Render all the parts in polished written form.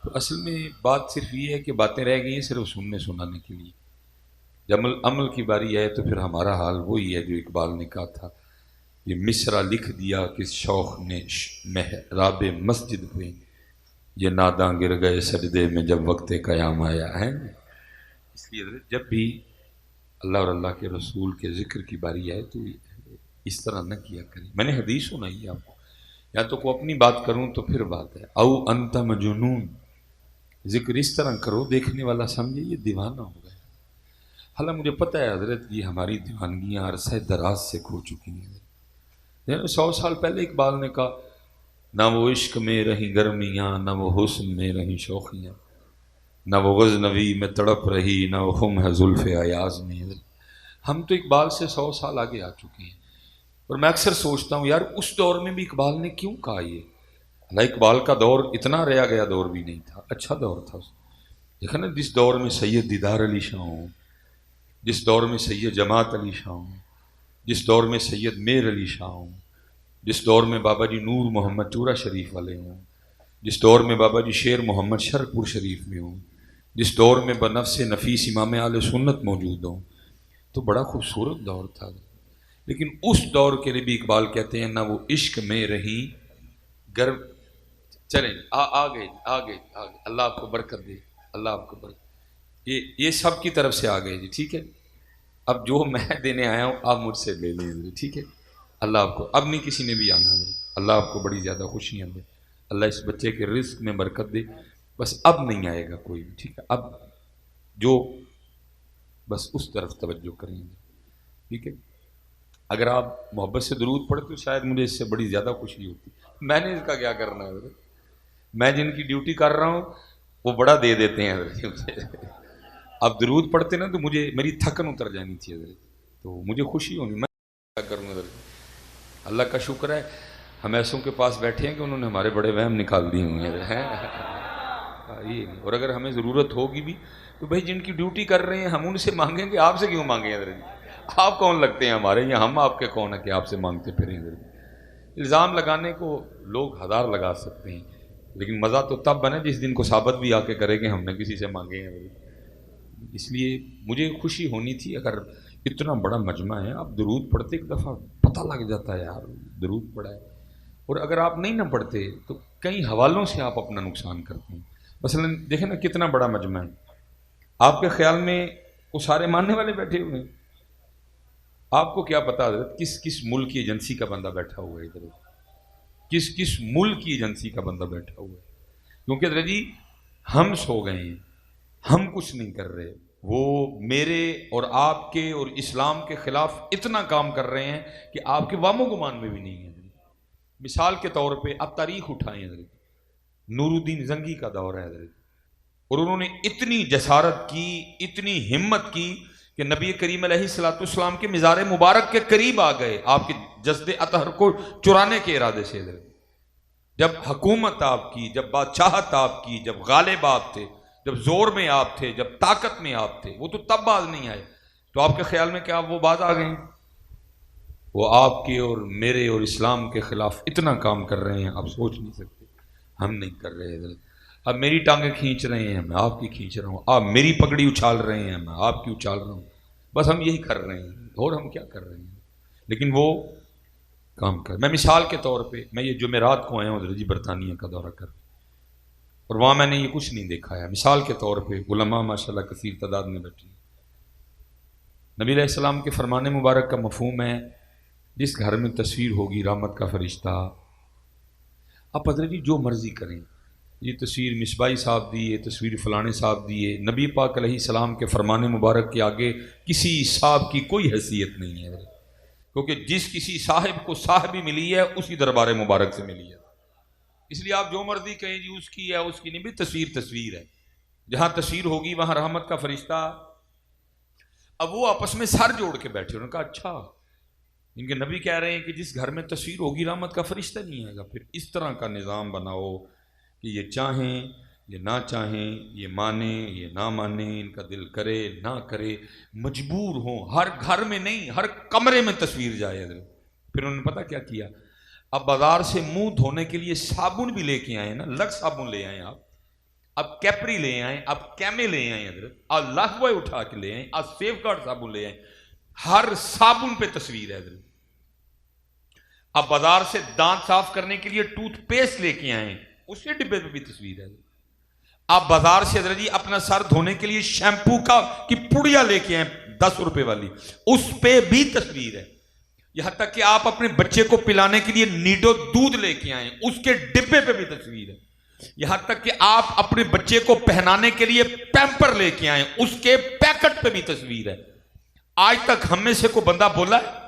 تو اصل میں بات صرف یہ ہے کہ باتیں رہ گئی ہیں صرف سننے سنانے کے لیے. جب عمل کی باری آئے تو پھر ہمارا حال وہی ہے جو اقبال نے کہا تھا، یہ مصرع لکھ دیا کس شوق نے محراب مسجد پہ، یہ ناداں گر گئے سجدے میں جب وقت قیام آیا ہے. اس لیے جب بھی اللہ اور اللہ کے رسول کے ذکر کی باری آئے تو اس طرح نہ کیا کریں. میں نے حدیث سنائی ہے آپ کو، یا تو کو اپنی بات کروں تو پھر بات ہے، او انت مجنون، ذکر اس طرح کرو دیکھنے والا سمجھے یہ دیوانہ ہو گیا. حالانکہ مجھے پتہ ہے حضرت یہ ہماری دیوانگیاں عرصہ دراز سے کھو چکی ہیں. 100 سال پہلے اقبال نے کہا نہ وہ عشق میں رہیں گرمیاں، نہ وہ حسن میں رہیں شوخیاں، نہ وہ غزنوی میں تڑپ رہی، نہ وہ خم ہے زلف ایاز میں. ہم تو اقبال سے 100 سال آگے آ چکے ہیں. اور میں اکثر سوچتا ہوں یار اس دور میں بھی اقبال نے کیوں کہا یہ؟ اللہ اقبال کا دور اتنا ریا گیا دور بھی نہیں تھا، اچھا دور تھا. دیکھا نا جس دور میں سید دیدار علی شاہ ہوں، جس دور میں سید جماعت علی شاہ ہوں، جس دور میں سید میر علی شاہ ہوں، جس دور میں بابا جی نور محمد چورا شریف والے ہوں، جس دور میں بابا جی شیر محمد شرپور شریف میں ہوں، جس دور میں بنفس نفیس امام اہل سنت موجود ہوں، تو بڑا خوبصورت دور تھا. لیکن اس دور کے لیے بھی اقبال کہتے ہیں نہ وہ عشق میں رہی گرم. چلیں آگے آگے آگے، اللہ آپ کو برکت دے، اللہ آپ کو برکت. یہ سب کی طرف سے آ گئے جی، ٹھیک ہے. اب جو میں دینے آیا ہوں آپ مجھ سے لے لیں، ٹھیک ہے. اللہ آپ کو اب نہیں کسی نے بھی آنا، اللہ آپ کو بڑی زیادہ خوشیاں دے، اللہ اس بچے کے رزق میں برکت دے. بس اب نہیں آئے گا کوئی بھی، ٹھیک ہے. اب جو بس اس طرف توجہ کریں گے، ٹھیک ہے. اگر آپ محبت سے درود پڑھتے تو شاید مجھے اس سے بڑی زیادہ خوشی ہوتی. میں نے اس کا کیا کرنا ہے حضرت؟ میں جن کی ڈیوٹی کر رہا ہوں وہ بڑا دے دیتے ہیں حضرت. اب درود پڑھتے نا تو مجھے میری تھکن اتر جانی تھی حضرت، تو مجھے خوشی ہونی. میں کیا کروں حضرت؟ اللہ کا شکر ہے ہم ایسوں کے پاس بیٹھے ہیں کہ انہوں نے ہمارے بڑے وہم نکال دیے ہوئے ہیں. یہ نہیں. اور اگر ہمیں ضرورت ہوگی بھی تو بھائی جن کی ڈیوٹی کر رہے ہیں ہم ان سے مانگیں گے، آپ سے کیوں مانگیں حضرت؟ آپ کون لگتے ہیں ہمارے، یا ہم آپ کے کون ہیں کہ آپ سے مانگتے پھریں حضرت؟ الزام لگانے کو لوگ ہزار لگا سکتے ہیں، لیکن مزہ تو تب بنے جس دن کو ثابت بھی آ کے کرے کہ ہم نے کسی سے مانگے ہیں حضرت. اس لیے مجھے خوشی ہونی تھی. اگر اتنا بڑا مجمع ہے آپ درود پڑھتے ایک دفعہ پتہ لگ جاتا ہے یار درود پڑھا ہے. اور اگر آپ نہیں نہ پڑھتے تو کئی حوالوں سے آپ اپنا نقصان کرتے ہیں. مثلا دیکھیں نا کتنا بڑا مجمع ہے، آپ کے خیال میں وہ سارے ماننے والے بیٹھے ہوئے ہیں؟ آپ کو کیا پتا حضرت کس کس ملک کی ایجنسی کا بندہ بیٹھا ہوا ہے ادھر، کس کس ملک کی ایجنسی کا بندہ بیٹھا ہوا ہے. کیونکہ حضرت جی ہم سو گئے ہیں، ہم کچھ نہیں کر رہے، وہ میرے اور آپ کے اور اسلام کے خلاف اتنا کام کر رہے ہیں کہ آپ کے وام و گمان میں بھی نہیں ہے. مثال کے طور پہ آپ تاریخ اٹھائیں حضرت، نور الدین زنگی کا دور ہے حضرت، اور انہوں نے اتنی جسارت کی، اتنی ہمت کی کہ نبی کریم علیہ الصلوۃ والسلام کے مزار مبارک کے قریب آ گئے آپ کے جسد اطہر کو چرانے کے ارادے سے. جب حکومت آپ کی، جب بادشاہت آپ کی، جب غالب آپ تھے، جب زور میں آپ تھے، جب طاقت میں آپ تھے، وہ تو تب باز نہیں آئے. تو آپ کے خیال میں کیا وہ باز آ گئے ہیں؟ وہ آپ کے اور میرے اور اسلام کے خلاف اتنا کام کر رہے ہیں آپ سوچ نہیں سکتے. ہم نہیں کر رہے حضرت. اب میری ٹانگیں کھینچ رہے ہیں میں آپ کی کھینچ رہا ہوں، آپ میری پگڑی اچھال رہے ہیں میں آپ کی اچھال رہا ہوں. بس ہم یہی کر رہے ہیں، اور ہم کیا کر رہے ہیں؟ لیکن وہ کام کر. میں مثال کے طور پہ میں یہ جمعرات کو آیا ہوں حضرت جی برطانیہ کا دورہ کر، اور وہاں میں نے یہ کچھ نہیں دیکھا ہے. مثال کے طور پہ علماء ماشاءاللہ کثیر تعداد میں بیٹھے. نبی علیہ السلام کے فرمان مبارک کا مفہوم ہے جس گھر میں تصویر ہوگی رحمت کا فرشتہ. آپ حضرت جی جو مرضی کریں، یہ تصویر مصباحی صاحب دی، یہ تصویر فلانے صاحب دی ہے، نبی پاک علیہ السلام کے فرمان مبارک کے آگے کسی صاحب کی کوئی حیثیت نہیں ہے. کیونکہ جس کسی صاحب کو صاحبی ملی ہے اسی دربار مبارک سے ملی ہے. اس لیے آپ جو مرضی کہیں جی اس کی ہے اس کی نہیں، بھی تصویر تصویر ہے. جہاں تصویر ہوگی وہاں رحمت کا فرشتہ. اب وہ آپس میں سر جوڑ کے بیٹھے، انہوں نے کہا اچھا ان کے نبی کہہ رہے ہیں کہ جس گھر میں تصویر ہوگی رحمت کا فرشتہ نہیں آئے گا. پھر اس طرح کا نظام بناؤ کہ یہ چاہیں یہ نہ چاہیں، یہ مانیں یہ نہ مانیں، ان کا دل کرے نہ کرے، مجبور ہوں. ہر گھر میں نہیں ہر کمرے میں تصویر جائے. پھر انہوں نے پتہ کیا کیا؟ اب بازار سے منہ دھونے کے لیے صابن بھی لے کے آئے نا، لکس صابن لے آئے آپ. اب کیپری لے آئیں، اب کیمے لے آئیں حضرت، اب لائف بوائے اٹھا کے لے آئیں، اب سیف گارڈ صابن لے آئیں، ہر صابن پہ تصویر ہے حضرت۔ اب بازار سے دانت صاف کرنے کے لیے ٹوتھ پیسٹ لے کے آئیں، اس کے ڈبے پہ بھی تصویر ہے۔ آپ بازار سے حضرت جی اپنا سر دھونے کے لیے شیمپو کی پڑیا لے کے آئیں 10 روپے والی، اس پہ بھی تصویر ہے۔ یہاں تک کہ آپ اپنے بچے کو پلانے کے لیے نیڈو دودھ لے کے آئیں، اس کے ڈبے پہ بھی تصویر ہے۔ یہاں تک کہ آپ اپنے بچے کو پہنانے کے لیے پیمپر لے کے آئیں، اس کے پیکٹ پہ بھی تصویر ہے۔ آج تک ہم میں سے کوئی بندہ بولا ہے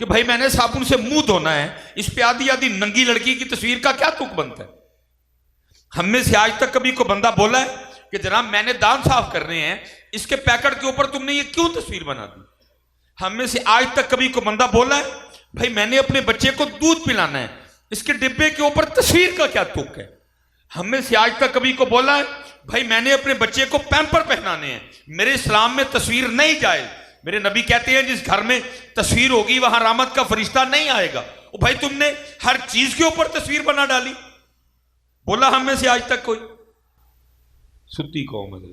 کہ بھائی میں نے صابن سے منہ دھونا ہے، اس پہ آدھی آدھی ننگی لڑکی کی تصویر کا کیا تک بنتا ہے؟ ہم میں سے آج تک کبھی کوئی بندہ بولا ہے کہ جناب میں نے دانت صاف کرنے ہیں، اس کے پیکٹ کے اوپر تم نے یہ کیوں تصویر بنا دی؟ ہم میں سے آج تک کبھی کوئی بندہ بولا ہے بھائی میں نے اپنے بچے کو دودھ پلانا ہے، اس کے ڈبے کے اوپر تصویر کا کیا تک ہے؟ ہم میں سے آج تک کبھی کو بولا ہے بھائی میں نے اپنے بچے کو پیمپر پہنانے ہیں، میرے اسلام میں تصویر نہیں جائز۔ میرے نبی کہتے ہیں جس گھر میں تصویر ہوگی وہاں رحمت کا فرشتہ نہیں آئے گا۔ بھائی تم نے ہر چیز کے اوپر تصویر بنا ڈالی، بولا ہم میں سے آج تک کوئی؟ ستی قوم ہے،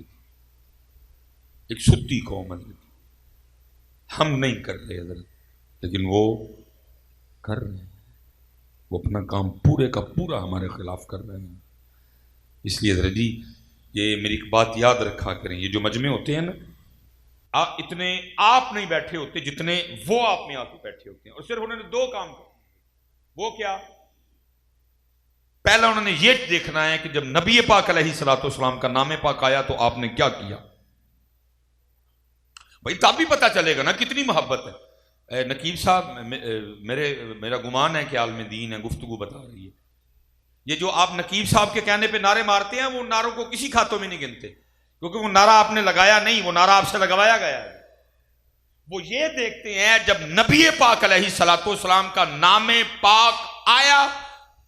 ایک ستی قوم ہے۔ ہم نہیں کر رہے حضرت، لیکن وہ کر رہے ہیں، وہ اپنا کام پورے کا پورا ہمارے خلاف کر رہے ہیں۔ اس لیے حضرت جی یہ میری ایک بات یاد رکھا کریں، یہ جو مجمع ہوتے ہیں نا، اتنے آپ نہیں بیٹھے ہوتے جتنے وہ آپ میں آ کے بیٹھے ہوتے ہیں، اور صرف انہوں نے 2 کام کرے۔ وہ کیا؟ پہلا انہوں نے یہ دیکھنا ہے کہ جب نبی پاک علیہ الصلوۃ والسلام کا نام پاک آیا تو آپ نے کیا کیا۔ بھائی تب بھی پتہ چلے گا نا کتنی محبت ہے۔ نقیب صاحب میرا گمان ہے کہ عالم دین ہے، گفتگو بتا رہی ہے، یہ جو آپ نقیب صاحب کے کہنے پہ نعرے مارتے ہیں وہ نعروں کو کسی کھاتوں میں نہیں گنتے، کیونکہ وہ نعرہ آپ نے لگایا نہیں، وہ نعرہ آپ سے لگوایا گیا ہے۔ وہ یہ دیکھتے ہیں جب نبی پاک علیہ الصلوۃ والسلام کا نام پاک آیا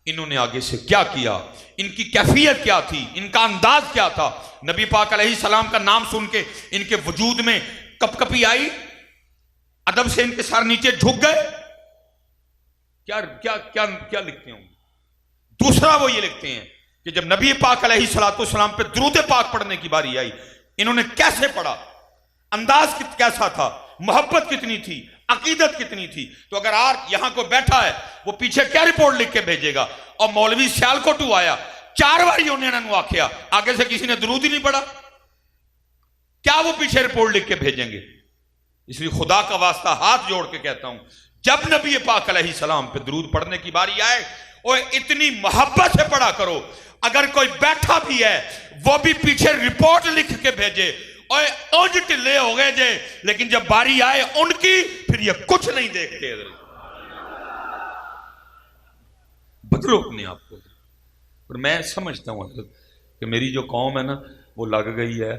انہوں نے آگے سے کیا کیا، ان کی کیفیت کیا تھی، ان کا انداز کیا تھا۔ نبی پاک علیہ السلام کا نام سن کے ان کے وجود میں کپ کپی آئی، ادب سے ان کے سر نیچے جھک گئے۔ کیا کیا کیا کیا لکھتے ہوں؟ دوسرا وہ یہ لکھتے ہیں کہ جب نبی پاک علیہ الصلوۃ والسلام پہ درود پاک پڑھنے کی باری آئی انہوں نے کیسے پڑھا، انداز کیسا تھا، محبت کتنی تھی، عقیدت کتنی تھی۔ تو اگر آج یہاں کو بیٹھا ہے وہ پیچھے کیا رپورٹ لکھ کے بھیجے گا؟ اور مولوی سیالکوٹو آیا 4 بار انہوں نے آکھیا، آگے سے کسی نے درود ہی نہیں پڑھا، کیا وہ پیچھے رپورٹ لکھ کے بھیجیں گے؟ اس لیے خدا کا واسطہ ہاتھ جوڑ کے کہتا ہوں جب نبی پاک علیہ السلام پہ درود پڑھنے کی باری آئے اور اتنی محبت سے پڑھا کرو، اگر کوئی بیٹھا بھی ہے وہ بھی پیچھے رپورٹ لکھ کے بھیجے اور اونج ٹلے ہو گئے جے، لیکن جب باری آئے ان کی پھر یہ کچھ نہیں دیکھتے۔ بدلو اپنے آپ کو۔ اور میں سمجھتا ہوں حضرت کہ میری جو قوم ہے نا وہ لگ گئی ہے،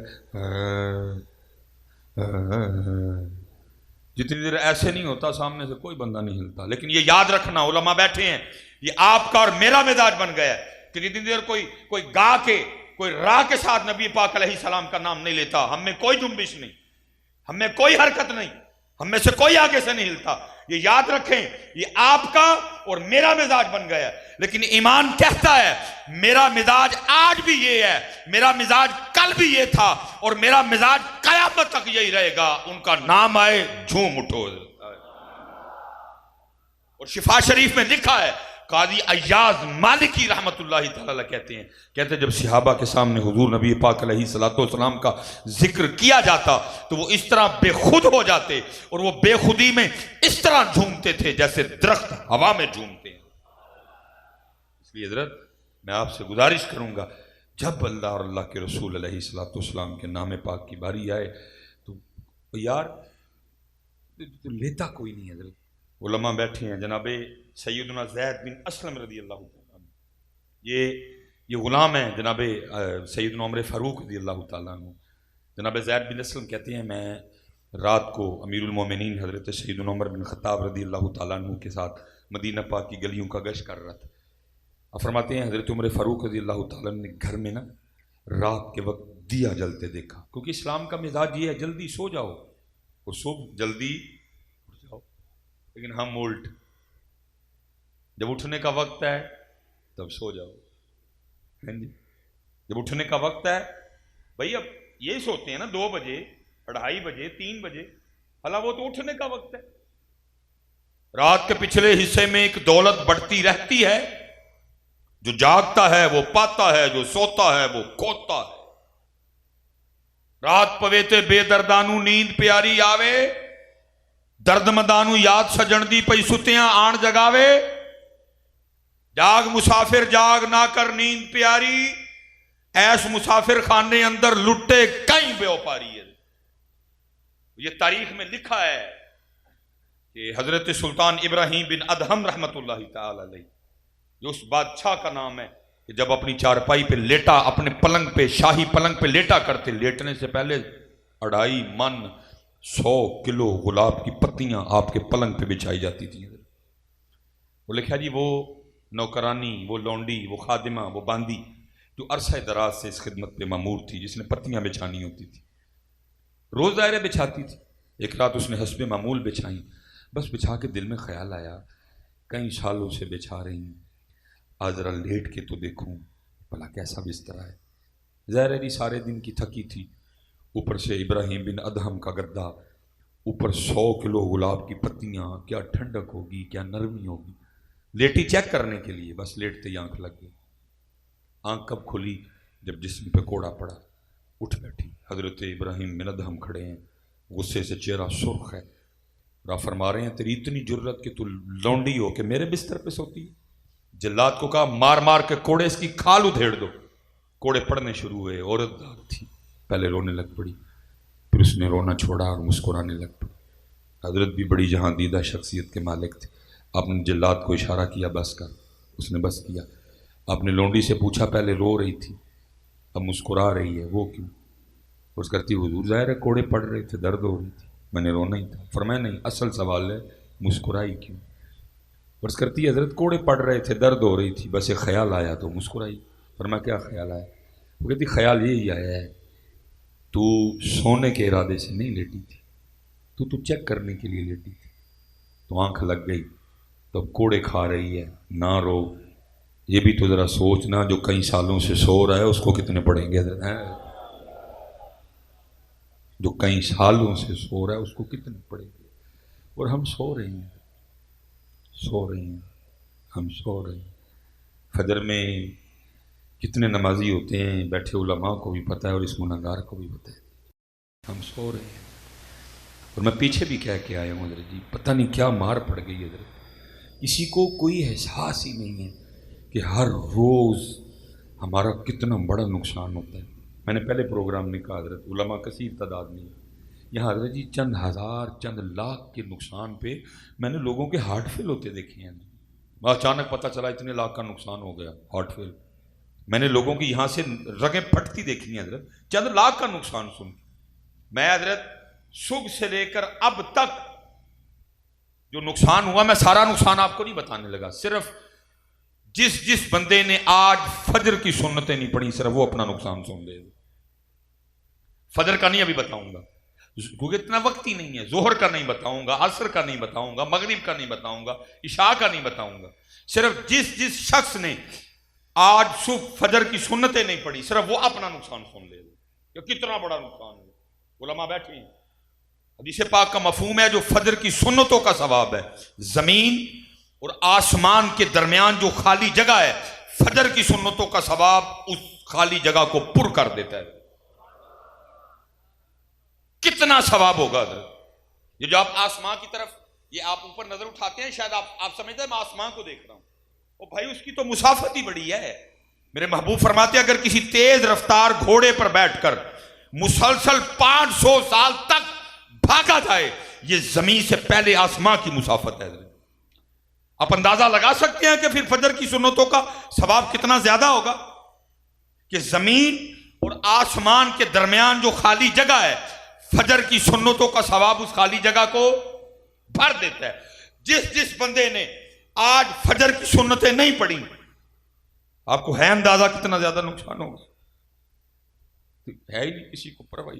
جتنی دیر ایسے نہیں ہوتا سامنے سے کوئی بندہ نہیں ہلتا۔ لیکن یہ یاد رکھنا، علماء بیٹھے ہیں، یہ آپ کا اور میرا مزاج بن گیا ہے کہ جتنی دیر کوئی گا کے کوئی راہ کے ساتھ نبی پاک علیہ السلام کا نام نہیں لیتا، ہم میں کوئی جنبش نہیں، ہم میں کوئی حرکت نہیں، ہم میں سے کوئی آگے سے نہیں ہلتا۔ یہ یاد رکھیں یہ آپ کا اور میرا مزاج بن گیا ہے، لیکن ایمان کہتا ہے میرا مزاج آج بھی یہ ہے، میرا مزاج کل بھی یہ تھا اور میرا مزاج قیامت تک یہی رہے گا۔ ان کا نام آئے جھوم اٹھو۔ اور شفا شریف میں لکھا ہے، قاضی ایاز مالکی رحمت اللہ تعالی کہتے ہیں جب صحابہ کے سامنے حضور نبی پاک علیہ الصلوۃ والسلام کا ذکر کیا جاتا تو وہ اس طرح بے خود ہو جاتے اور وہ بے خودی میں اس طرح جھومتے تھے جیسے درخت ہوا میں جھومتے ہیں۔ اس لیے حضرت میں آپ سے گزارش کروں گا جب اللہ اور اللہ کے رسول علیہ الصلوۃ والسلام کے نام پاک کی باری آئے تو یار لیتا کوئی نہیں۔ حضرت علماء بیٹھے ہیں، جناب سیدنا زید بن اسلم رضی اللہ تعالیٰ عنہ، یہ غلام ہیں جناب سیدنا عمر فاروق رضی اللہ تعالیٰ عنہ۔ جناب زید بن اسلم کہتے ہیں میں رات کو امیر المومنین حضرت سیدنا عمر بن خطاب رضی اللہ تعالیٰ عنہ کے ساتھ مدینہ پاک کی گلیوں کا گشت کر رہا تھا۔ اب فرماتے ہیں حضرت عمر فاروق رضی اللہ تعالیٰ عنہ نے گھر میں نا رات کے وقت دیا جلتے دیکھا، کیونکہ اسلام کا مزاج یہ ہے جلدی سو جاؤ اور صبح جلدی اٹھ جاؤ، لیکن ہم الٹ، جب اٹھنے کا وقت ہے تب سو جاؤ۔ جب اٹھنے کا وقت ہے بھائی، اب یہی سوتے ہیں نا 2 بجے 2:30 بجے 3 بجے، حالانکہ وہ تو اٹھنے کا وقت ہے۔ رات کے پچھلے حصے میں ایک دولت بڑھتی رہتی ہے، جو جاگتا ہے وہ پاتا ہے، جو سوتا ہے وہ کھوتا ہے۔ رات پوے تے بے دردانو نیند پیاری آوے، درد مندانو یاد سجن دی پئی ستیاں آن جگاوے۔ جاگ مسافر جاگ نہ کر نیند پیاری، ایس مسافر خانے اندر لٹے کہیں بے اوپاری ہے۔ یہ تاریخ میں لکھا ہے کہ حضرت سلطان ابراہیم بن ادہم رحمت اللہ تعالی علیہ، جو اس بادشاہ کا نام ہے، کہ جب اپنی چارپائی پہ لیٹا، اپنے پلنگ پہ، شاہی پلنگ پہ لیٹا کرتے، لیٹنے سے پہلے 2.5 من 100 کلو گلاب کی پتیاں آپ کے پلنگ پہ بچھائی جاتی تھیں۔ وہ لکھا جی وہ نوکرانی، وہ لونڈی، وہ خادمہ، وہ باندی جو عرصہ دراز سے اس خدمت پہ مامور تھی، جس نے پتیاں بچھانی ہوتی تھی، روز دائرے بچھاتی تھی۔ ایک رات اس نے حسب معمول بچھائیں، بس بچھا کے دل میں خیال آیا کئی سالوں سے بچھا رہی ہیں، آج ذرا لیٹ کے تو دیکھوں بھلا کیسا بستر ہے۔ ظاہر ہے سارے دن کی تھکی تھی، اوپر سے ابراہیم بن ادہم کا گدا، اوپر 100 کلو گلاب کی پتیاں، کیا ٹھنڈک ہوگی، کیا نرمی ہوگی۔ لیٹی چیک کرنے کے لیے، بس لیٹتے ہی آنکھ لگ گئی۔ آنکھ کب کھلی؟ جب جسم پہ کوڑا پڑا۔ اٹھ بیٹھی۔ حضرت ابراہیم بن ادہم کھڑے ہیں، غصے سے چہرہ سرخ ہے، را فرما رہے ہیں تیری اتنی جرت کہ تو لونڈی ہو کہ میرے بستر پہ سوتی ہے۔ جلاد کو کہا مار مار کے کوڑے اس کی کھال ادھیڑ دو۔ کوڑے پڑنے شروع ہوئے۔ عورت دار تھی، پہلے رونے لگ پڑی، پھر اس نے رونا چھوڑا اور مسکرانے لگ پڑی۔ حضرت بھی بڑی جہاں دیدہ شخصیت کے مالک تھے۔ آپ نے جلاد کو اشارہ کیا بس کر، اس نے بس کیا۔ آپ نے لونڈی سے پوچھا پہلے رو رہی تھی اب مسکرا رہی ہے، وہ کیوں؟ اس کرتی حضور ظاہر ہے کوڑے پڑ رہے تھے، درد ہو رہی تھی، میں نے رونا ہی تھا۔ فرمایا نہیں، اصل سوال ہے مسکرائی کیوں؟ عرض کرتی حضرت کوڑے پڑ رہے تھے، درد ہو رہی تھی، بس ایک خیال آیا تو مسکرائی۔ فرمایا کیا خیال آیا؟ وہ کہتی خیال یہی آیا ہے تو سونے کے ارادے سے نہیں لیٹی تھی، تو چیک کرنے کے لیے لیٹی تھی، تو آنکھ لگ گئی تو کوڑے کھا رہی ہے، نہ رو۔ یہ بھی تو ذرا سوچنا جو کئی سالوں سے سو رہا ہے اس کو کتنے پڑیں گے حضرت؟ جو کئی سالوں سے سو رہا ہے اس کو کتنے پڑیں گے؟ اور ہم سو رہے ہیں، ہم سو رہے ہیں۔ فجر میں کتنے نمازی ہوتے ہیں، بیٹھے علماء کو بھی پتہ ہے اور اس گناہگار کو بھی پتہ ہے، ہم سو رہے ہیں۔ اور میں پیچھے بھی کہہ کے آیا ہوں حضرت جی، پتہ نہیں کیا مار پڑ گئی حضرت، کسی کو کوئی احساس ہی نہیں ہے کہ ہر روز ہمارا کتنا بڑا نقصان ہوتا ہے۔ میں نے پہلے پروگرام میں کہا حضرت علماء کثیر تعداد میں، یہاں حضرت جی چند ہزار چند لاکھ کے نقصان پہ میں نے لوگوں کے ہارٹ فیل ہوتے دیکھے ہیں۔ اچانک پتہ چلا اتنے لاکھ کا نقصان ہو گیا، ہارٹ فیل۔ میں نے لوگوں کی یہاں سے رگیں پھٹتی دیکھی ہیں حضرت، چند لاکھ کا نقصان سن۔ میں حضرت صبح سے لے کر اب تک جو نقصان ہوا، میں سارا نقصان آپ کو نہیں بتانے لگا، صرف جس بندے نے آج فجر کی سنتیں نہیں پڑھی صرف وہ اپنا نقصان سن لے۔ فجر کا نہیں ابھی بتاؤں گا کیونکہ اتنا وقت ہی نہیں ہے، ظہر کا نہیں بتاؤں گا، عصر کا نہیں بتاؤں گا، مغرب کا نہیں بتاؤں گا، عشاء کا نہیں بتاؤں گا، صرف جس شخص نے آج صبح فجر کی سنتیں نہیں پڑھی صرف وہ اپنا نقصان سن لے کہ کتنا بڑا نقصان ہے۔ علماء بیٹھے ہیں، حدیث پاک کا مفہوم ہے جو فجر کی سنتوں کا ثواب ہے، زمین اور آسمان کے درمیان جو خالی جگہ ہے، فجر کی سنتوں کا ثواب اس خالی جگہ کو پر کر دیتا ہے۔ کتنا ثواب ہوگا حضرت؟ یہ جو آپ آسمان کی طرف، یہ آپ اوپر نظر اٹھاتے ہیں، شاید آپ سمجھتے ہیں میں آسمان کو دیکھ رہا ہوں، او بھائی اس کی تو مسافت ہی بڑی ہے۔ میرے محبوب فرماتے ہیں اگر کسی تیز رفتار گھوڑے پر بیٹھ کر مسلسل 500 سال تک بھاگا جائے، یہ زمین سے پہلے آسمان کی مسافت ہے حضرت۔ آپ اندازہ لگا سکتے ہیں کہ پھر فجر کی سنتوں کا ثواب کتنا زیادہ ہوگا، کہ زمین اور آسمان کے درمیان جو خالی جگہ ہے، فجر کی سنتوں کا ثواب اس خالی جگہ کو بھر دیتا ہے۔ جس بندے نے آج فجر کی سنتیں نہیں پڑھی، آپ کو ہے اندازہ کتنا زیادہ نقصان ہوگا؟ ہے ہی نہیں کسی کو پرواہ۔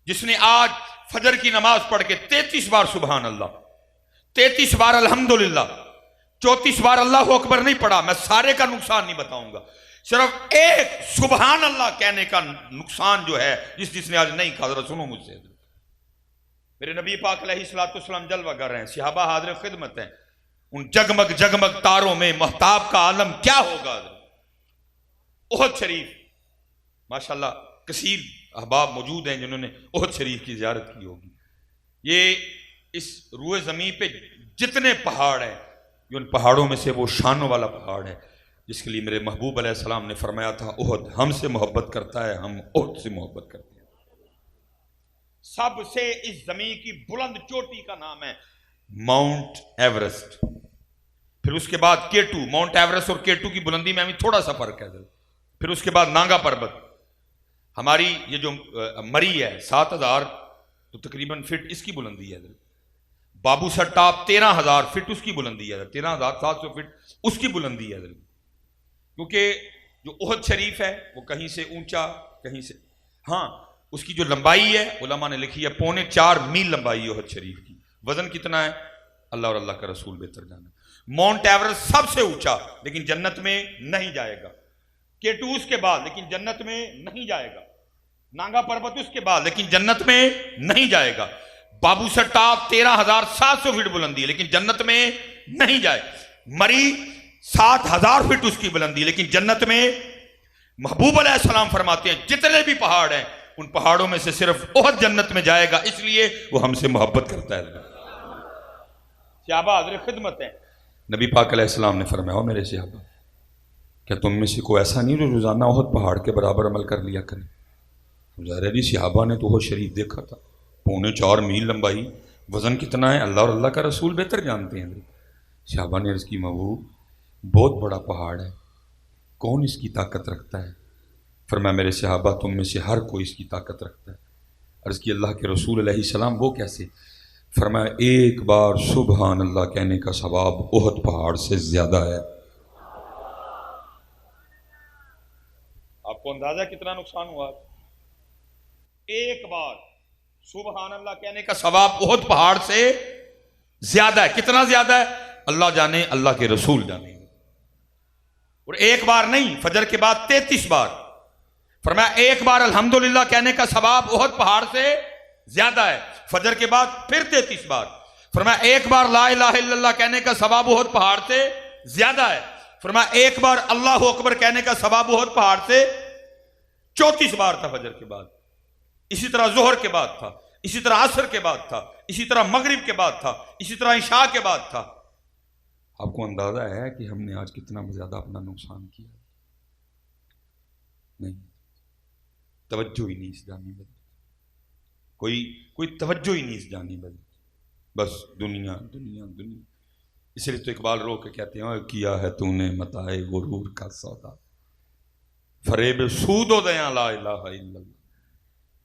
جس نے آج فجر کی نماز پڑھ کے 33 بار سبحان اللہ، 33 بار الحمدللہ، 34 بار اللہ اکبر نہیں پڑھا، میں سارے کا نقصان نہیں بتاؤں گا، صرف ایک سبحان اللہ کہنے کا نقصان جو ہے، جس نے آج نہیں کہا، ذرا سنو مجھ سے. میرے نبی پاک علیہ الصلوۃ والسلام جلوہ گر رہے ہیں، صحابہ حاضر خدمت ہیں. ان جگمگ جگمگ تاروں میں مہتاب کا عالم کیا ہوگا. احد شریف، ماشاءاللہ کثیر احباب موجود ہیں جنہوں نے احد شریف کی زیارت کی ہوگی. یہ اس روئے زمین پہ جتنے پہاڑ ہیں، یہ ان پہاڑوں میں سے وہ شانوں والا پہاڑ ہے جس کے لیے میرے محبوب علیہ السلام نے فرمایا تھا احد ہم سے محبت کرتا ہے، ہم احد سے محبت کرتے ہیں. سب سے اس زمین کی بلند چوٹی کا نام ہے ماؤنٹ ایورسٹ. پھر اس کے بعد K2. ماؤنٹ ایورسٹ اور K2 کی بلندی میں ابھی تھوڑا سا فرق ہے. پھر اس کے بعد نانگا پربت. ہماری یہ جو مری ہے 7000 تو تقریباً فٹ اس کی بلندی ہے. بابو سر ٹاپ 13000 فٹ اس کی بلندی ہے، 13700 فٹ اس کی بلندی ہے. کیونکہ جو احد شریف ہے وہ کہیں سے اونچا کہیں سے، ہاں اس کی جو لمبائی ہے علماء نے لکھی ہے 4.25 میل لمبائی احد شریف کی. وزن کتنا ہے اللہ اور اللہ کا رسول بہتر جانا. ماؤنٹ ایورسٹ سب سے اونچا لیکن جنت میں نہیں جائے گا. K2 اس کے بعد لیکن جنت میں نہیں جائے گا. نانگا پربت اس کے بعد لیکن جنت میں نہیں جائے گا. بابو سر ٹاپ 13700 فٹ بلندی لیکن جنت میں نہیں جائے. مری 7000 فٹ اس کی بلندی لیکن جنت میں. محبوب علیہ السلام فرماتے ہیں جتنے بھی پہاڑ ہیں ان پہاڑوں میں سے صرف احد جنت میں جائے گا، اس لیے وہ ہم سے محبت کرتا ہے. صحابہ حاضر خدمت ہیں. نبی پاک علیہ السلام نے فرمایا میرے صحابہ کیا تم میں سے کوئی ایسا نہیں جو روزانہ احد پہاڑ کے برابر عمل کر لیا کرے. ظاہر ہے صحابہ نے تو احد شریف دیکھا تھا، 4.25 میل لمبائی. وزن کتنا ہے اللہ اور اللہ کا رسول بہتر جانتے ہیں. صحابہ نے عرض کی محبوب بہت بڑا پہاڑ ہے، کون اس کی طاقت رکھتا ہے؟ فرمایا میرے صحابہ تم میں سے ہر کوئی اس کی طاقت رکھتا ہے. عرض کی اللہ کے رسول علیہ السلام وہ کیسے؟ فرمایا ایک بار سبحان اللہ کہنے کا ثواب احد پہاڑ سے زیادہ ہے. آپ کو اندازہ کتنا نقصان ہوا؟ ایک بار سبحان اللہ کہنے کا ثواب احد پہاڑ سے زیادہ ہے. کتنا زیادہ ہے اللہ جانے، اللہ کے رسول جانے. اور ایک بار نہیں، فجر کے بعد 33 بار. فرمایا ایک بار الحمدللہ کہنے کا ثواب احد پہاڑ سے زیادہ ہے. فجر کے بعد پھر 33 بار. فرمایا ایک بار لا الہ الا اللہ کہنے کا ثواب احد پہاڑ سے زیادہ ہے. فرمایا ایک بار اللہ اکبر کہنے کا ثواب احد پہاڑ سے 34 بار تھا فجر کے بعد. اسی طرح ظہر کے بعد تھا، اسی طرح عصر کے بعد تھا، اسی طرح مغرب کے بعد تھا، اسی طرح عشاء کے بعد تھا. آپ کو اندازہ ہے کہ ہم نے آج کتنا زیادہ اپنا نقصان کیا؟ نہیں، توجہ ہی نہیں اس جانی بدل، کوئی توجہ ہی نہیں اس جانی بدل، بس دنیا دنیا دنیا. اس لیے تو اقبال رو کے کہتے ہیں کیا ہے تو نے متاع غرور کا سودا، فریب سود و دیاں لا الہ الا اللہ.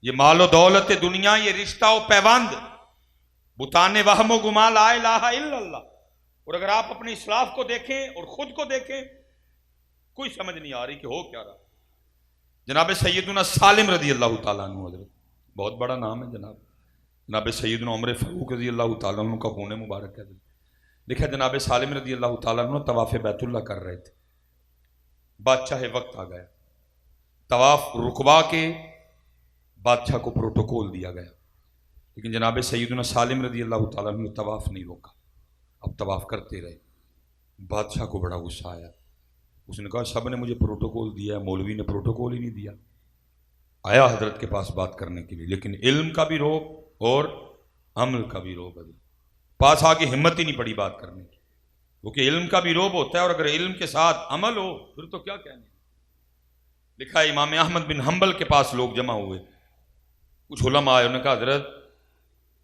یہ مال و دولت دنیا، یہ رشتہ و پیوند، بتان وہم و گما لا الہ الا اللہ. اور اگر آپ اپنے اسلاف کو دیکھیں اور خود کو دیکھیں کوئی سمجھ نہیں آ رہی کہ ہو کیا رہا. جناب سیدنا سالم رضی اللہ تعالیٰ عنہ، حضرت بہت بڑا نام ہے جناب سیدنا عمر فاروق رضی اللہ تعالیٰ عنہ کا خون مبارک ہے. لکھا جناب سالم رضی اللہ تعالیٰ عنہ طواف بیت اللہ کر رہے تھے. بادشاہ وقت آ گیا، طواف رکوا کے بادشاہ کو پروٹوکول دیا گیا، لیکن جناب سیدنا سالم رضی اللہ تعالیٰ عنہ طواف نہیں روکا. اب طواف کرتے رہے. بادشاہ کو بڑا غصہ آیا. اس نے کہا سب نے مجھے پروٹوکول دیا ہے، مولوی نے پروٹوکول ہی نہیں دیا. آیا حضرت کے پاس بات کرنے کے لیے، لیکن علم کا بھی روب اور عمل کا بھی روب. پاس آ کے ہمت ہی نہیں پڑی بات کرنے کی، کیونکہ علم کا بھی روب ہوتا ہے اور اگر علم کے ساتھ عمل ہو پھر تو کیا کہنے. لکھا ہے امام احمد بن حنبل کے پاس لوگ جمع ہوئے. کچھ علماء آئے، انہوں نے کہا حضرت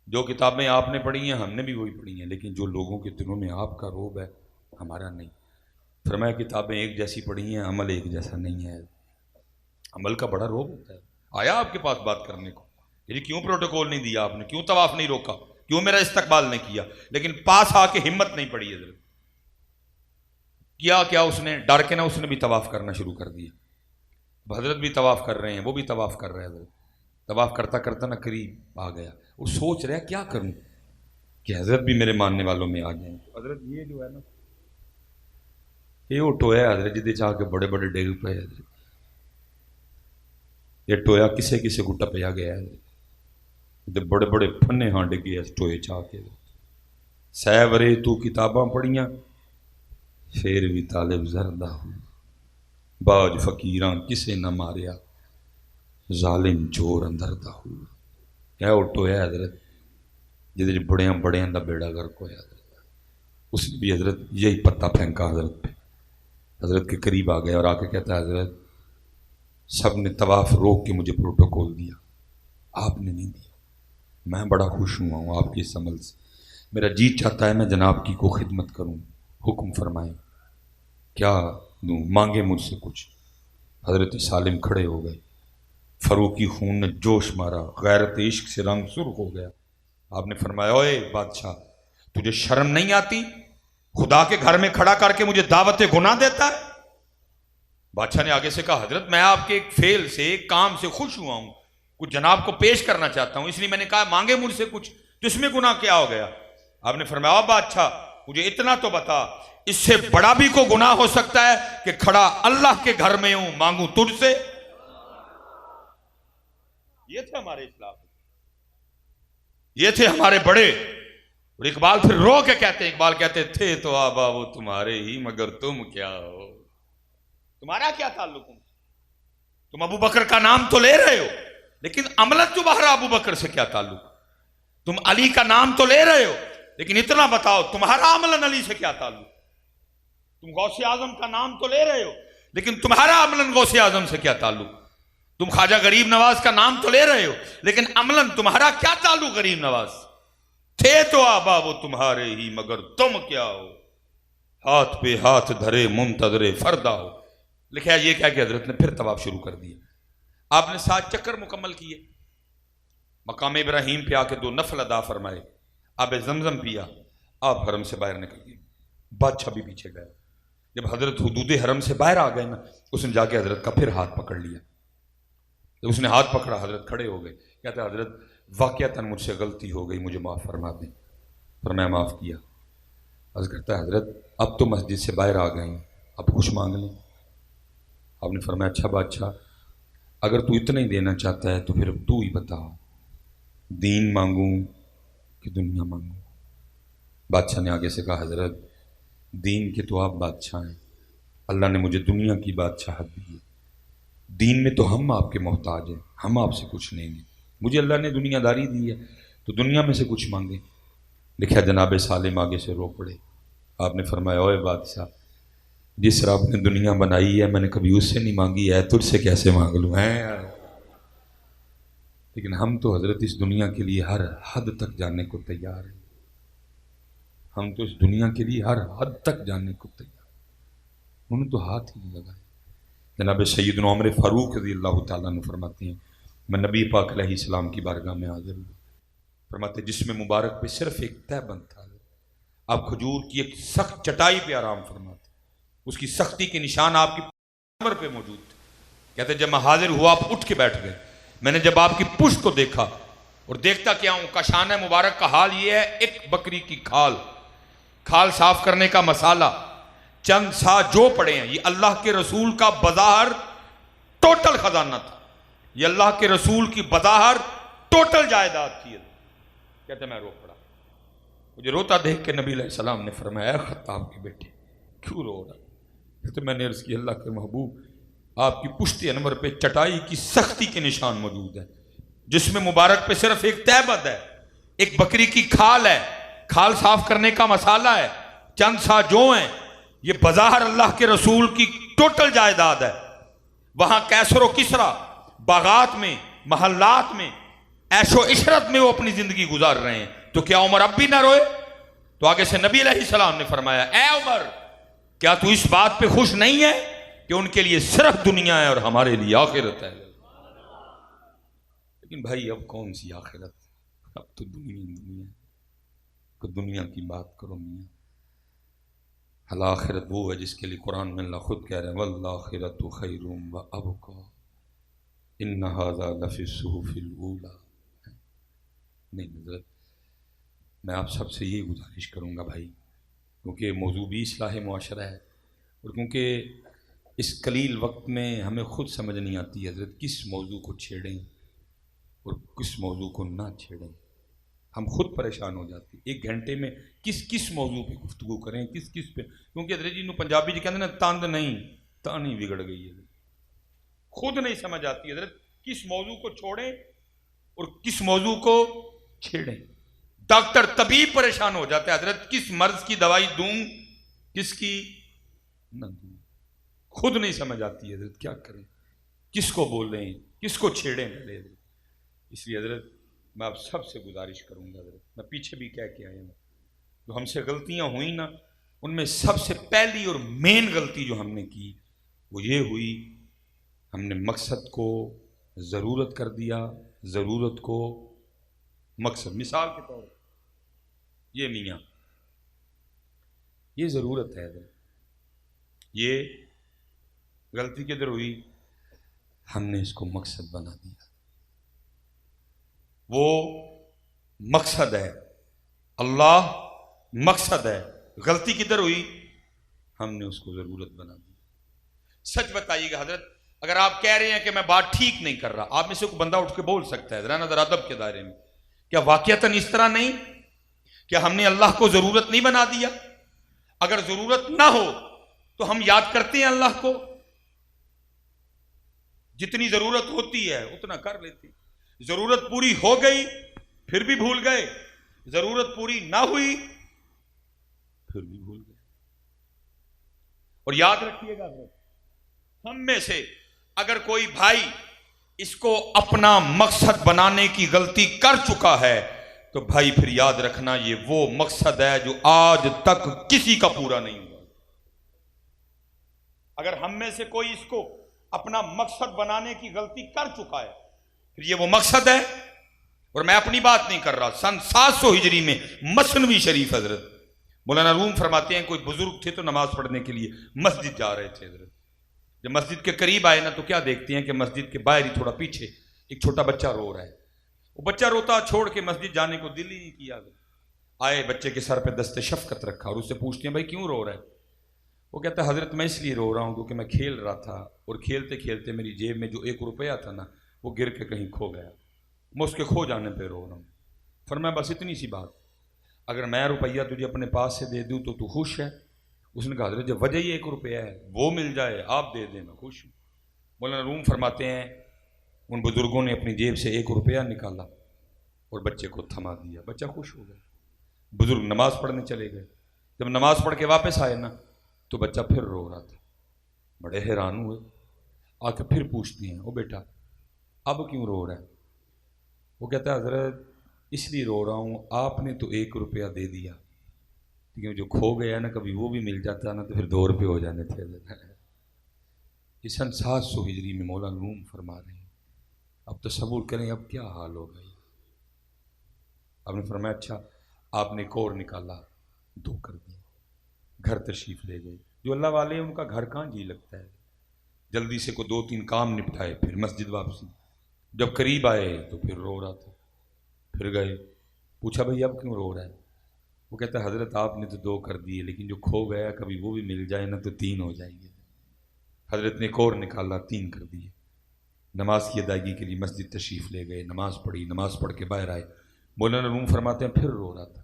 جو کتابیں آپ نے پڑھی ہیں ہم نے بھی وہی پڑھی ہیں، لیکن جو لوگوں کے دلوں میں آپ کا روب ہے ہمارا نہیں. فرمایا کتابیں ایک جیسی پڑھی ہیں، عمل ایک جیسا نہیں ہے. عمل کا بڑا روب ہوتا ہے. آیا آپ کے پاس بات کرنے کو، یعنی کیوں پروٹوکول نہیں دیا آپ نے، کیوں طواف نہیں روکا، کیوں میرا استقبال نہیں کیا، لیکن پاس آ کے ہمت نہیں پڑی. حضرت کیا اس نے ڈر کے نا اس نے بھی طواف کرنا شروع کر دیا. حضرت بھی طواف کر رہے ہیں، وہ بھی طواف کر رہے ہیں. حضرت طواف کرتا کرتا نا قریب آ گیا. وہ سوچ رہا کیا کروں کہ حضرت بھی میرے ماننے والوں میں آ گئے. حضرت یہ جو ہے نا یہ وہ ٹویا حضرت جہد آ کے بڑے بڑے ڈگ پے حضرت، یہ ٹویا کسے کسے کو ٹپیا گیا ہے، بڑے بڑے پھنے ہاں ڈگے اس ٹوئے چاہ کے، سہ ورے تو کتاباں پڑھیاں پھر بھی طالب زردہ ہو، باج فقیراں کسے نہ ماریا ظالم چور اندردہ ہو، کیا وہ ٹویا حضرت جہد بڑیاں بڑیاں دا بیڑا غرق ہویا حضرت، اس نے بھی حضرت یہی پتہ پھینکا حضرت پہ، حضرت کے قریب آ گیا اور آ کے کہتا ہے حضرت سب نے طواف روک کے مجھے پروٹوکول دیا، آپ نے نہیں دیا، میں بڑا خوش ہوا ہوں آپ کے اس عمل سے، میرا جی چاہتا ہے میں جناب کی کو خدمت کروں، حکم فرمائیں کیا دوں، مانگے مجھ سے کچھ۔ حضرت سالم کھڑے ہو گئے، فروخی خون نے جوش مارا، غیرت عشق سے رنگ سرخ ہو گیا، آپ نے فرمایا اوئے بادشاہ تجھے شرم نہیں آتی، خدا کے گھر میں کھڑا کر کے مجھے دعوت گناہ دیتا ہے؟ بادشاہ نے آگے سے کہا حضرت میں آپ کے ایک فعل سے ایک کام سے خوش ہوا ہوں، کچھ جناب کو پیش کرنا چاہتا ہوں، اس لیے میں نے کہا مانگے مجھ سے کچھ، تو اس میں گناہ کیا ہو گیا؟ آپ نے فرمایا بادشاہ مجھے اتنا تو بتا، اس سے بڑا بھی کو گناہ ہو سکتا ہے کہ کھڑا اللہ کے گھر میں ہوں مانگوں تجھ سے؟ یہ تھے ہمارے اسلام، یہ تھے ہمارے بڑے۔ اور اقبال پھر رو کے کہتے ہیں، اقبال کہتے تھے تو آبا وہ تمہارے ہی مگر تم کیا ہو، تمہارا کیا تعلق ہوں، تم ابو بکر کا نام تو لے رہے ہو لیکن عملاً تمہارا ابو بکر سے کیا تعلق، تم علی کا نام تو لے رہے ہو لیکن اتنا بتاؤ تمہارا عملاً علی سے کیا تعلق، تم غوث اعظم کا نام تو لے رہے ہو لیکن تمہارا عملاً غوث اعظم سے کیا تعلق، تم خواجہ غریب نواز کا نام تو لے رہے ہو لیکن عملاً تمہارا کیا تعلق غریب نواز، تھے تو آبا وہ تمہارے ہی مگر تم کیا ہو، ہاتھ پہ ہاتھ دھرے منتظر فردا ہو۔ لکھا یہ کہہ کہ حضرت نے پھر طواف شروع کر دیا، آپ نے 7 چکر مکمل کیے، مقام ابراہیم پہ آ کے 2 نفل ادا فرمائے، آب زمزم پیا، آپ حرم سے باہر نکل گئے، بادشاہ بھی پیچھے گیا، جب حضرت حدود حرم سے باہر آ گئے نا اس نے جا کے حضرت کا پھر ہاتھ پکڑ لیا، جب اس نے ہاتھ پکڑا حضرت کھڑے ہو گئے، کہتے ہیں حضرت واقعتاً مجھ سے غلطی ہو گئی مجھے معاف فرما دیں، پر میں معاف کیا۔ عرض کرتا ہے حضرت اب تو مسجد سے باہر آ گئے ہیں اب کچھ مانگ لیں، آپ نے فرمایا اچھا بادشاہ اگر تو اتنا ہی دینا چاہتا ہے تو پھر تو ہی بتا، دین مانگوں کہ دنیا مانگوں؟ بادشاہ نے آگے سے کہا حضرت دین کے تو آپ بادشاہ ہیں، اللہ نے مجھے دنیا کی بادشاہت دی ہے، دین میں تو ہم آپ کے محتاج ہیں، ہم آپ سے کچھ لیں گے، مجھے اللہ نے دنیا داری دی ہے تو دنیا میں سے کچھ مانگیں۔ لکھا جناب سالم آگے سے رو پڑے، آپ نے فرمایا اوے بادشاہ جس رب نے دنیا بنائی ہے میں نے کبھی اس سے نہیں مانگی ہے، تجھ سے کیسے مانگ لوں ہیں؟ لیکن ہم تو حضرت اس دنیا کے لیے ہر حد تک جانے کو تیار ہیں، ہم تو اس دنیا کے لیے ہر حد تک جانے کو تیار ہیں، انہوں نے تو ہاتھ ہی نہیں لگائے۔ جناب سیدنا عمر فاروق رضی اللہ تعالیٰ عنہ فرماتے ہیں میں نبی پاک علیہ السلام کی بارگاہ میں حاضر ہوں، فرماتے جس میں مبارک پہ صرف ایک تہ بند تھا، آپ کھجور کی ایک سخت چٹائی پہ آرام فرماتے، اس کی سختی کے نشان آپ کی کمر پہ موجود تھے، کہتے جب میں حاضر ہوا آپ اٹھ کے بیٹھ گئے، میں نے جب آپ کی پشت کو دیکھا اور دیکھتا کیا ہوں کاشان مبارک کا حال یہ ہے، ایک بکری کی کھال صاف کرنے کا مسالہ، چند سا جو پڑے ہیں، یہ اللہ کے رسول کا بظاہر ٹوٹل خزانہ تھا، یہ اللہ کے رسول کی بظاہر ٹوٹل جائیداد تھی۔ کہتے میں رو پڑا، مجھے روتا دیکھ کے نبی علیہ السلام نے فرمایا اے خطاب کے بیٹے کیوں رو رہا؟ کہتے میں نے عرض کی اللہ کے محبوب آپ کی پشت انور پہ چٹائی کی سختی کے نشان موجود ہے، جس میں مبارک پہ صرف ایک تہبند ہے، ایک بکری کی کھال ہے، کھال صاف کرنے کا مسالہ ہے، چند سا جو ہیں، یہ بظاہر اللہ کے رسول کی ٹوٹل جائیداد ہے، وہاں کیسر و کسرا باغات میں محلات میں عیش و عشرت میں وہ اپنی زندگی گزار رہے ہیں، تو کیا عمر اب بھی نہ روئے؟ تو آگے سے نبی علیہ السلام نے فرمایا اے عمر کیا تو اس بات پہ خوش نہیں ہے کہ ان کے لیے صرف دنیا ہے اور ہمارے لیے آخرت ہے؟ لیکن بھائی اب کون سی آخرت، اب تو دنیا کو دنیا کی بات کرو میاں، الآخرت وہ ہے جس کے لیے قرآن میں اللہ خود کہہ رہے ہیں والآخرت خیر وابقی ان ھذا لفی الصحف الاولی۔ نہیں حضرت میں آپ سب سے یہی گزارش کروں گا بھائی، کیونکہ موضوع بھی اصلاح معاشرہ ہے اور کیونکہ اس قلیل وقت میں ہمیں خود سمجھ نہیں آتی حضرت کس موضوع کو چھیڑیں اور کس موضوع کو نہ چھیڑیں، ہم خود پریشان ہو جاتے ہیں۔ ایک گھنٹے میں کس موضوع پہ گفتگو کریں، کس پہ، کیونکہ حضرت جی نو پنجابی جی کہتے ہیں نا تاند نہیں تانی بگڑ گئی ہے، خود نہیں سمجھ آتی حضرت کس موضوع کو چھوڑیں اور کس موضوع کو چھیڑیں۔ ڈاکٹر طبیب پریشان ہو جاتے ہیں حضرت کس مرض کی دوائی دوں کس کی نہ دوں، خود نہیں سمجھ آتی ہے حضرت کیا کریں، کس کو بولیں کس کو چھیڑیں پہلے حضرت۔ اس لیے حضرت میں آپ سب سے گزارش کروں گا حضرت، میں پیچھے بھی کہہ کے آیا ہوں، جو ہم سے غلطیاں ہوئیں نا ان میں سب سے پہلی اور مین غلطی جو ہم نے کی وہ یہ ہوئی، ہم نے مقصد کو ضرورت کر دیا، ضرورت کو مقصد۔ مثال کے طور پر یہ میاں یہ ضرورت ہے حضرت، یہ غلطی کدھر ہوئی، ہم نے اس کو مقصد بنا دیا۔ وہ مقصد ہے، اللہ مقصد ہے، غلطی کدھر ہوئی، ہم نے اس کو ضرورت بنا دی۔ سچ بتائیے گا حضرت، اگر آپ کہہ رہے ہیں کہ میں بات ٹھیک نہیں کر رہا، آپ میں سے کوئی بندہ اٹھ کے بول سکتا ہے ذرا نظر ادب کے دائرے میں، کیا واقعتاً اس طرح نہیں؟ کیا ہم نے اللہ کو ضرورت نہیں بنا دیا؟ اگر ضرورت نہ ہو تو ہم یاد کرتے ہیں اللہ کو، جتنی ضرورت ہوتی ہے اتنا کر لیتے ہیں، ضرورت پوری ہو گئی پھر بھی بھول گئے، ضرورت پوری نہ ہوئی پھر بھی بھول گئے۔ اور یاد رکھیے گا ہم میں سے اگر کوئی بھائی اس کو اپنا مقصد بنانے کی غلطی کر چکا ہے تو بھائی پھر یاد رکھنا یہ وہ مقصد ہے جو آج تک کسی کا پورا نہیں ہوا۔ اگر ہم میں سے کوئی اس کو اپنا مقصد بنانے کی غلطی کر چکا ہے پھر یہ وہ مقصد ہے۔ اور میں اپنی بات نہیں کر رہا، سن 700 ہجری میں مثنوی شریف حضرت مولانا روم فرماتے ہیں کوئی بزرگ تھے تو نماز پڑھنے کے لیے مسجد جا رہے تھے حضرت، جب مسجد کے قریب آئے نا تو کیا دیکھتے ہیں کہ مسجد کے باہر ہی تھوڑا پیچھے ایک چھوٹا بچہ رو رہا ہے، وہ بچہ روتا چھوڑ کے مسجد جانے کو دل ہی نہیں کیا، آئے بچے کے سر پہ دست شفقت رکھا اور اس سے پوچھتے ہیں بھائی کیوں رو رہا ہے؟ وہ کہتا ہے حضرت میں اس لیے رو رہا ہوں کیونکہ میں کھیل رہا تھا اور کھیلتے کھیلتے میری جیب میں جو 1 روپیہ تھا نا وہ گر کے کہیں کھو گیا، میں اس کے کھو جانے پہ رو رہا ہوں۔ فرمایا بس اتنی سی بات، اگر میں روپیہ تجھے اپنے پاس سے دے دوں تو تو خوش ہے؟ اس نے کہا حضرت جب وجہ ہی 1 روپیہ ہے وہ مل جائے آپ دے دیں میں خوش ہوں۔ مولانا روم فرماتے ہیں ان بزرگوں نے اپنی جیب سے 1 روپیہ نکالا اور بچے کو تھما دیا، بچہ خوش ہو گیا۔ بزرگ نماز پڑھنے چلے گئے، جب نماز پڑھ کے واپس آئے نا تو بچہ پھر رو رہا تھا، بڑے حیران ہوئے، آ کے پھر پوچھتے ہیں او بیٹا اب کیوں رو رہا ہے؟ وہ کہتا ہے حضرت اس لیے رو رہا ہوں آپ نے تو 1 روپیہ دے دیا، لیکن جو کھو گیا نا کبھی وہ بھی مل جاتا نا تو پھر 2 روپے ہو جانے تھے۔ یہ سن 700 ہجری میں مولانا روم فرما رہے ہیں، اب تصور کریں اب کیا حال ہوگا۔ آپ نے فرمایا اچھا، آپ نے ایک اور نکالا 2 کر دیا، گھر تشریف لے گئے۔ جو اللہ والے ہیں ان کا گھر کہاں جی لگتا ہے، جلدی سے کو 2-3 کام نپٹائے پھر مسجد واپسی، جب قریب آئے تو پھر رو رہا تھا، پھر گئے، پوچھا بھائی اب کیوں رو رہا ہے؟ وہ کہتا ہے حضرت آپ نے تو 2 کر دیے لیکن جو کھو گیا کبھی وہ بھی مل جائے نا تو 3 ہو جائیں گے۔ حضرت نے ایک اور نکالا 3 کر دیے، نماز کی ادائیگی کے لیے مسجد تشریف لے گئے، نماز پڑھی، نماز پڑھ کے باہر آئے، مولانا روم فرماتے ہیں پھر رو رہا تھا،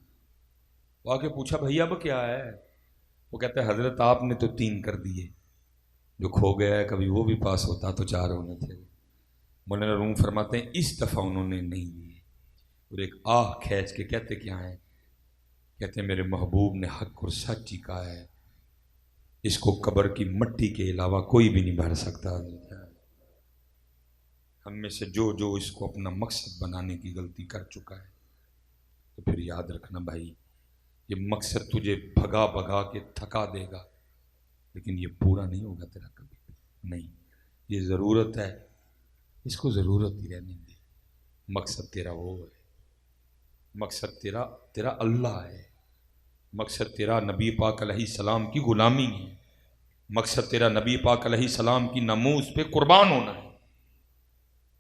وہ آ کے پوچھا بھائی اب کیا ہے؟ وہ کہتا ہے حضرت آپ نے تو 3 کر دیے، جو کھو گیا ہے کبھی وہ بھی پاس ہوتا تو 4 ہونے تھے۔ مولانا روم فرماتے ہیں اس دفعہ انہوں نے نہیں دیے اور ایک آہ کھینچ کے کہتے کیا ہیں، کہتے ہیں میرے محبوب نے حق اور سچ ہی کہا ہے، اس کو قبر کی مٹی کے علاوہ کوئی بھی نہیں بھر سکتا۔ ہم میں سے جو اس کو اپنا مقصد بنانے کی غلطی کر چکا ہے تو پھر یاد رکھنا بھائی یہ مقصد تجھے بھگا بھگا کے تھکا دے گا لیکن یہ پورا نہیں ہوگا تیرا کبھی نہیں۔ یہ ضرورت ہے، اس کو ضرورت ہی رہنے دے، مقصد تیرا وہ ہے، مقصد تیرا اللہ ہے، مقصد تیرا نبی پاک علیہ السلام کی غلامی ہے، مقصد تیرا نبی پاک علیہ السلام کی ناموس پہ قربان ہونا ہے۔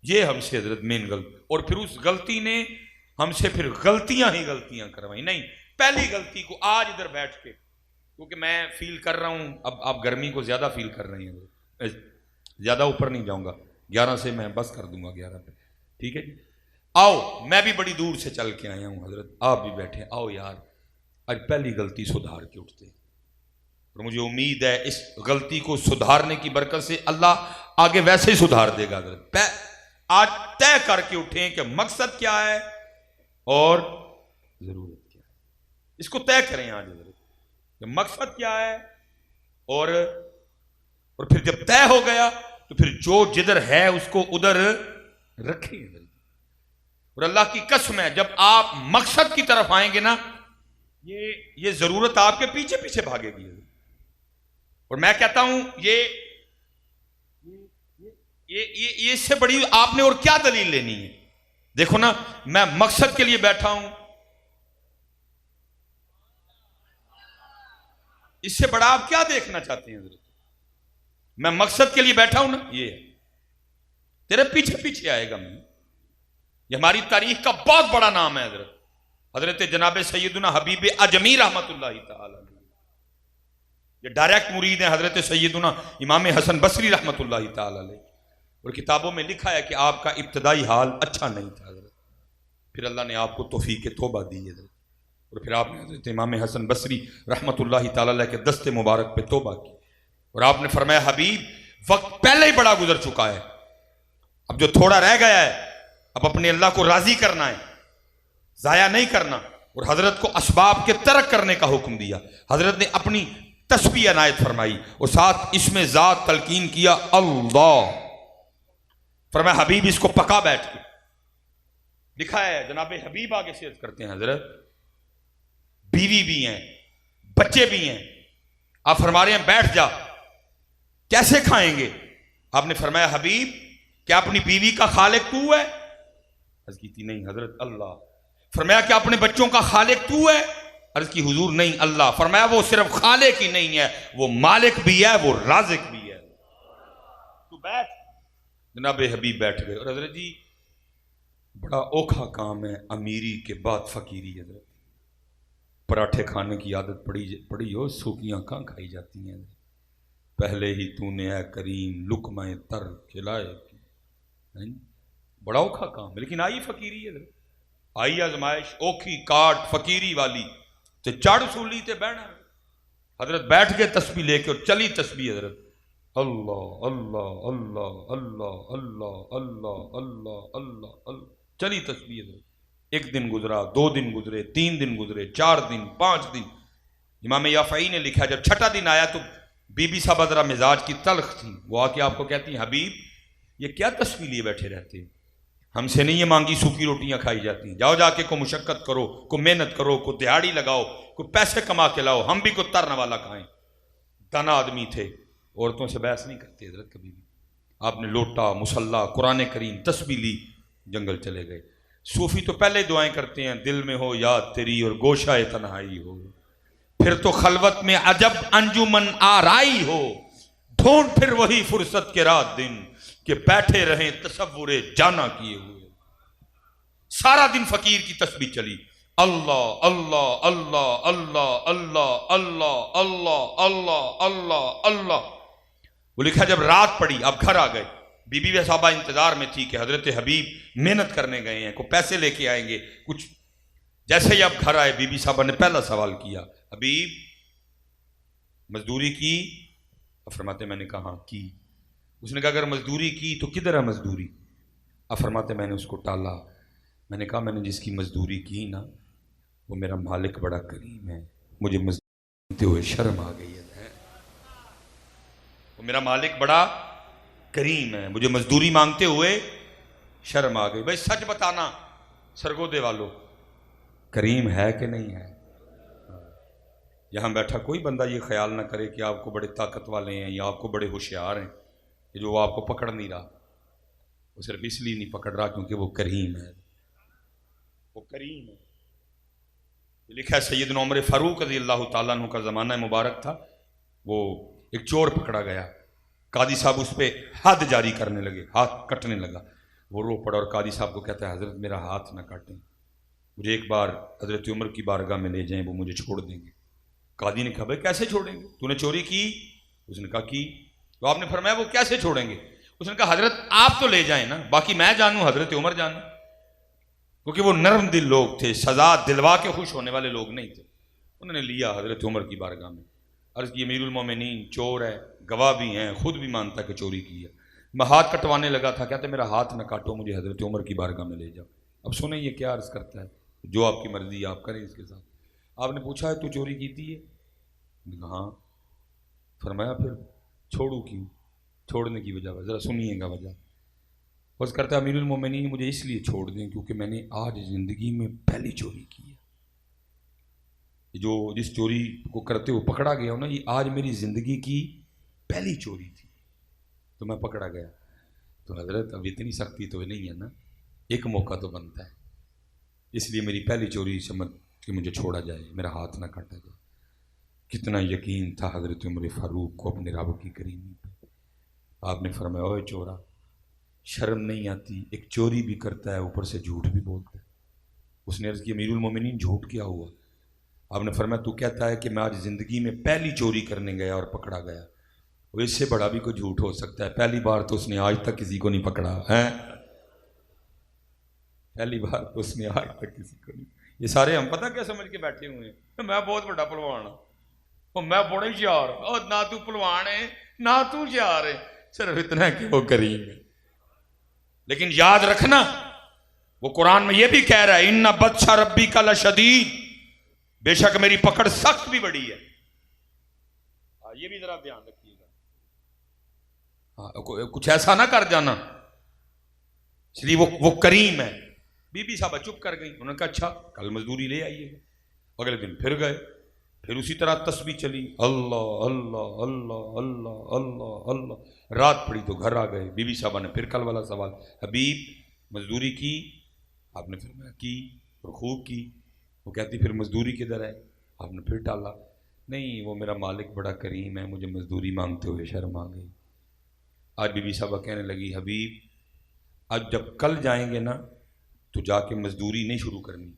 یہ ہم سے حضرت مین غلطی، اور پھر اس غلطی نے ہم سے پھر غلطیاں ہی غلطیاں کروائی۔ نہیں، پہلی غلطی کو آج ادھر بیٹھ کے کیونکہ میں فیل کر رہا ہوں اب آپ گرمی کو زیادہ فیل کر رہے ہیں، زیادہ اوپر نہیں جاؤں گا، 11 سے میں بس کر دوں گا 11 پہ، ٹھیک ہے جی؟ آؤ، میں بھی بڑی دور سے چل کے آیا ہوں حضرت، آپ بھی بیٹھے، آؤ یار آج پہلی غلطی سدھار کے اٹھتے ہیں، اور مجھے امید ہے اس غلطی کو سدھارنے کی برکت سے اللہ آگے ویسے ہی سدھار دے گا حضرت۔ آج طے کر کے اٹھیں کہ مقصد کیا ہے اور ضرورت کیا ہے، اس کو طے کریں آج حضرت کہ مقصد کیا ہے، اور پھر جب طے ہو گیا تو پھر جو جدھر ہے اس کو ادھر رکھیں، اور اللہ کی قسم ہے جب آپ مقصد کی طرف آئیں گے نا، یہ ضرورت آپ کے پیچھے پیچھے بھاگے گی، اور میں کہتا ہوں یہ اس سے بڑی آپ نے اور کیا دلیل لینی ہے؟ دیکھو نا، میں مقصد کے لیے بیٹھا ہوں، اس سے بڑا آپ کیا دیکھنا چاہتے ہیں حضرت؟ میں مقصد کے لیے بیٹھا ہوں نا، یہ تیرے پیچھے پیچھے آئے گا، یہ ہماری تاریخ کا بہت بڑا نام ہے حضرت، حضرت جناب سیدنا حبیب اجمی رحمت اللہ تعالی علیہ، یہ ڈائریکٹ مرید ہیں حضرت سیدنا امام حسن بصری رحمت اللہ تعالی علیہ، اور کتابوں میں لکھا ہے کہ آپ کا ابتدائی حال اچھا نہیں تھا حضرت، پھر اللہ نے آپ کو توفیق توبہ دی حضرت، اور پھر آپ نے حضرت امام حسن بصری رحمت اللہ تعالی علیہ کے دست مبارک پہ توبہ کی، اور آپ نے فرمایا حبیب وقت پہلے ہی بڑا گزر چکا ہے، اب جو تھوڑا رہ گیا ہے اب اپنے اللہ کو راضی کرنا ہے، ضائع نہیں کرنا، اور حضرت کو اسباب کے ترک کرنے کا حکم دیا، حضرت نے اپنی تسبیح عنایت فرمائی اور ساتھ اس میں ذات تلقین کیا اللہ، فرمایا حبیب اس کو پکا بیٹھ کے، لکھا ہے جناب حبیب آگے سے عرض کرتے ہیں حضرت بیوی بھی ہیں بچے بھی ہیں، آپ فرما رہے ہیں بیٹھ جا، کیسے کھائیں گے؟ آپ نے فرمایا حبیب کیا اپنی بیوی کا خالق تو ہے؟ عرض کی تھی نہیں حضرت اللہ۔ فرمایا کیا اپنے بچوں کا خالق تو ہے؟ عرض کی حضور نہیں اللہ۔ فرمایا وہ صرف خالق ہی نہیں ہے، وہ مالک بھی ہے، وہ رازق بھی ہے، تو بیٹھ۔ جناب حبیب بیٹھ گئے، اور حضرت جی بڑا اوکھا کام ہے امیری کے بعد فقیری، حضرت پراٹھے کھانے کی عادت پڑی ہو، سوکیاں کہاں کھائی جاتی ہیں، پہلے ہی تو نے اے کریم لقمہ تر کھلائے، بڑا اوکھا کام ہے، لیکن آئی فقیری ہے، آئی آزمائش اوکھی کاٹ فقیری والی تے چڑھ سولی تے بہنا۔ حضرت بیٹھ گئے تسبیح لے کے، اور چلی تسبیح حضرت اللہ اللہ اللہ اللہ اللہ اللہ اللہ اللہ اللہ، چلی تسبیح حضرت۔ ایک دن گزرا، 2 دن گزرے، 3 دن گزرے، 4 دن، 5 دن۔ امام یافعی نے لکھا جب چھٹا دن آیا تو بی بی صاحبہ ذرا مزاج کی تلخ تھی، وہ آ کے آپ کو کہتی ہیں حبیب یہ کیا تسبیح لیے بیٹھے رہتے ہیں، ہم سے نہیں یہ مانگی سوکھی روٹیاں کھائی جاتی ہیں، جاؤ جا کے کو مشقت کرو، کو محنت کرو، کو دیہاڑی لگاؤ، کو پیسے کما کے لاؤ، ہم بھی کو ترنا والا کھائیں۔ دانا آدمی تھے، عورتوں سے بحث نہیں کرتے حضرت کبھی بھی۔ آپ نے لوٹا، مصلی، قرآن کریم، تسبیح لی، جنگل چلے گئے۔ صوفی تو پہلے دعائیں کرتے ہیں دل میں ہو یاد تیری اور گوشہ تنہائی ہو، پھر تو خلوت میں عجب انجمن آرائی ہو، ڈھونڈ پھر وہی فرصت کے رات دن کہ بیٹھے رہیں تصور جانا کیے ہوئے۔ سارا دن فقیر کی تسبیح چلی، اللہ اللہ اللہ اللہ اللہ اللہ اللہ اللہ اللہ اللہ۔ وہ لکھا جب رات پڑی اب گھر آ گئے، بی بی صاحبہ انتظار میں تھی کہ حضرت حبیب محنت کرنے گئے ہیں، کو پیسے لے کے آئیں گے کچھ۔ جیسے ہی اب گھر آئے بی بی صاحبہ نے پہلا سوال کیا حبیب مزدوری کی؟ فرماتے میں نے کہا ہاں کی۔ اس نے کہا اگر مزدوری کی تو کدھر ہے مزدوری؟ فرماتے میں نے اس کو ٹالا، میں نے کہا میں نے جس کی مزدوری کی نا وہ میرا مالک بڑا کریم ہے، مجھے مزدوری ہوئے شرم آ گئی ہے، وہ میرا مالک بڑا کریم ہے، مجھے مزدوری مانگتے ہوئے شرم آ گئی۔ بھائی سچ بتانا سرگودے والوں، کریم ہے کہ نہیں ہے؟ یہاں بیٹھا کوئی بندہ یہ خیال نہ کرے کہ آپ کو بڑے طاقت والے ہیں یا آپ کو بڑے ہوشیار ہیں کہ جو وہ آپ کو پکڑ نہیں رہا، وہ صرف اس لیے نہیں پکڑ رہا کیونکہ وہ کریم ہے، وہ کریم ہے۔ لکھا ہے سیدنا عمر فاروق رضی اللہ تعالیٰ عنہ کا زمانہ مبارک تھا، وہ ایک چور پکڑا گیا، قاضی صاحب اس پہ حد جاری کرنے لگے، ہاتھ کٹنے لگا، وہ رو پڑا اور قاضی صاحب کو کہتا ہے حضرت میرا ہاتھ نہ کاٹیں، مجھے ایک بار حضرت عمر کی بارگاہ میں لے جائیں، وہ مجھے چھوڑ دیں گے۔ قاضی نے کہا بھائی کیسے چھوڑیں گے، تو نے چوری کی؟ اس نے کہا کی۔ تو آپ نے فرمایا وہ کیسے چھوڑیں گے؟ اس نے کہا حضرت آپ تو لے جائیں نا، باقی میں جانوں، حضرت عمر جانوں، کیونکہ وہ نرم دل لوگ تھے، سزا دلوا کے خوش ہونے والے لوگ نہیں تھے۔ انہوں نے لیا حضرت عمر کی بارگاہ میں، عرض کی امیر المومنین چور ہے، گواہ بھی ہیں، خود بھی مانتا کہ چوری کی ہے۔ میں ہاتھ کٹوانے لگا تھا، کہتے میرا ہاتھ نہ کاٹو، مجھے حضرت عمر کی بارگاہ میں لے جاؤ۔ اب سنیں یہ کیا عرض کرتا ہے، جو آپ کی مرضی آپ کریں اس کے ساتھ۔ آپ نے پوچھا ہے تو چوری کیتی ہے؟ ہاں۔ فرمایا پھر چھوڑوں کیوں؟ چھوڑنے کی وجہ ذرا سنیے گا وجہ۔ بس کرتا ہے امیر المومنین مجھے اس لیے چھوڑ دیں کیونکہ میں نے آج زندگی میں پہلی چوری کی ہے۔ جو جس چوری کو کرتے ہوئے پکڑا گیا ہو نا، یہ آج میری زندگی کی پہلی چوری تھی، تو میں پکڑا گیا۔ تو حضرت اب اتنی سختی تو نہیں ہے نا، ایک موقع تو بنتا ہے، اس لیے میری پہلی چوری سمجھ کہ مجھے چھوڑا جائے، میرا ہاتھ نہ کاٹا جائے۔ کتنا یقین تھا حضرت عمر فاروق کو اپنے رب کی کریمی پہ۔ آپ نے فرمایا اوے چورا، شرم نہیں آتی، ایک چوری بھی کرتا ہے اوپر سے جھوٹ بھی بولتا ہے۔ اس نے عرض کی امیر المومنین جھوٹ کیا ہوا؟ آپ نے فرمایا تو کہتا ہے کہ میں آج زندگی میں پہلی چوری کرنے گیا اور پکڑا گیا، وہ اس سے بڑا بھی کوئی جھوٹ ہو سکتا ہے، پہلی بار تو اس نے آج تک کسی کو نہیں پکڑا ہے، پہلی بار تو اس نے آج تک کسی کو نہیں۔ یہ سارے ہم پتہ کیا سمجھ کے بیٹھے ہوئے ہیں، میں بہت بڑا پہلوان ہوں، میں بڑا ہوشیار ہوں، اور نہ تو پہلوان ہے نہ تو ہوشیار ہے، صرف اتنا ہے کہ وہ کریم ہے۔ لیکن یاد رکھنا وہ قرآن میں یہ بھی کہہ رہا ہے ان بطش ربک لشدید، بے شک میری پکڑ سخت بھی بڑی ہے۔ یہ بھی ذرا دھیان رکھیے گا، کچھ ایسا نہ کر جانا، اس لیے وہ کریم ہے۔ بی بی صاحبہ چپ کر گئی، انہوں نے کہا اچھا کل مزدوری لے آئیے گا۔ اگلے دن پھر گئے، پھر اسی طرح تسبیح چلی، اللہ اللہ اللہ اللہ اللہ اللہ، رات پڑی تو گھر آ گئے۔ بی بی صاحبہ نے پھر کل والا سوال، حبیب مزدوری کی؟ آپ نے فرمایا کی، اور خوب کی۔ وہ کہتی پھر مزدوری کدھر ہے؟ آپ نے پھر ٹالا، نہیں وہ میرا مالک بڑا کریم ہے، مجھے مزدوری مانگتے ہوئے شرم آ گئی۔ آج بی بی صاحبہ کہنے لگی حبیب آج جب کل جائیں گے نا تو جا کے مزدوری نہیں شروع کرنی،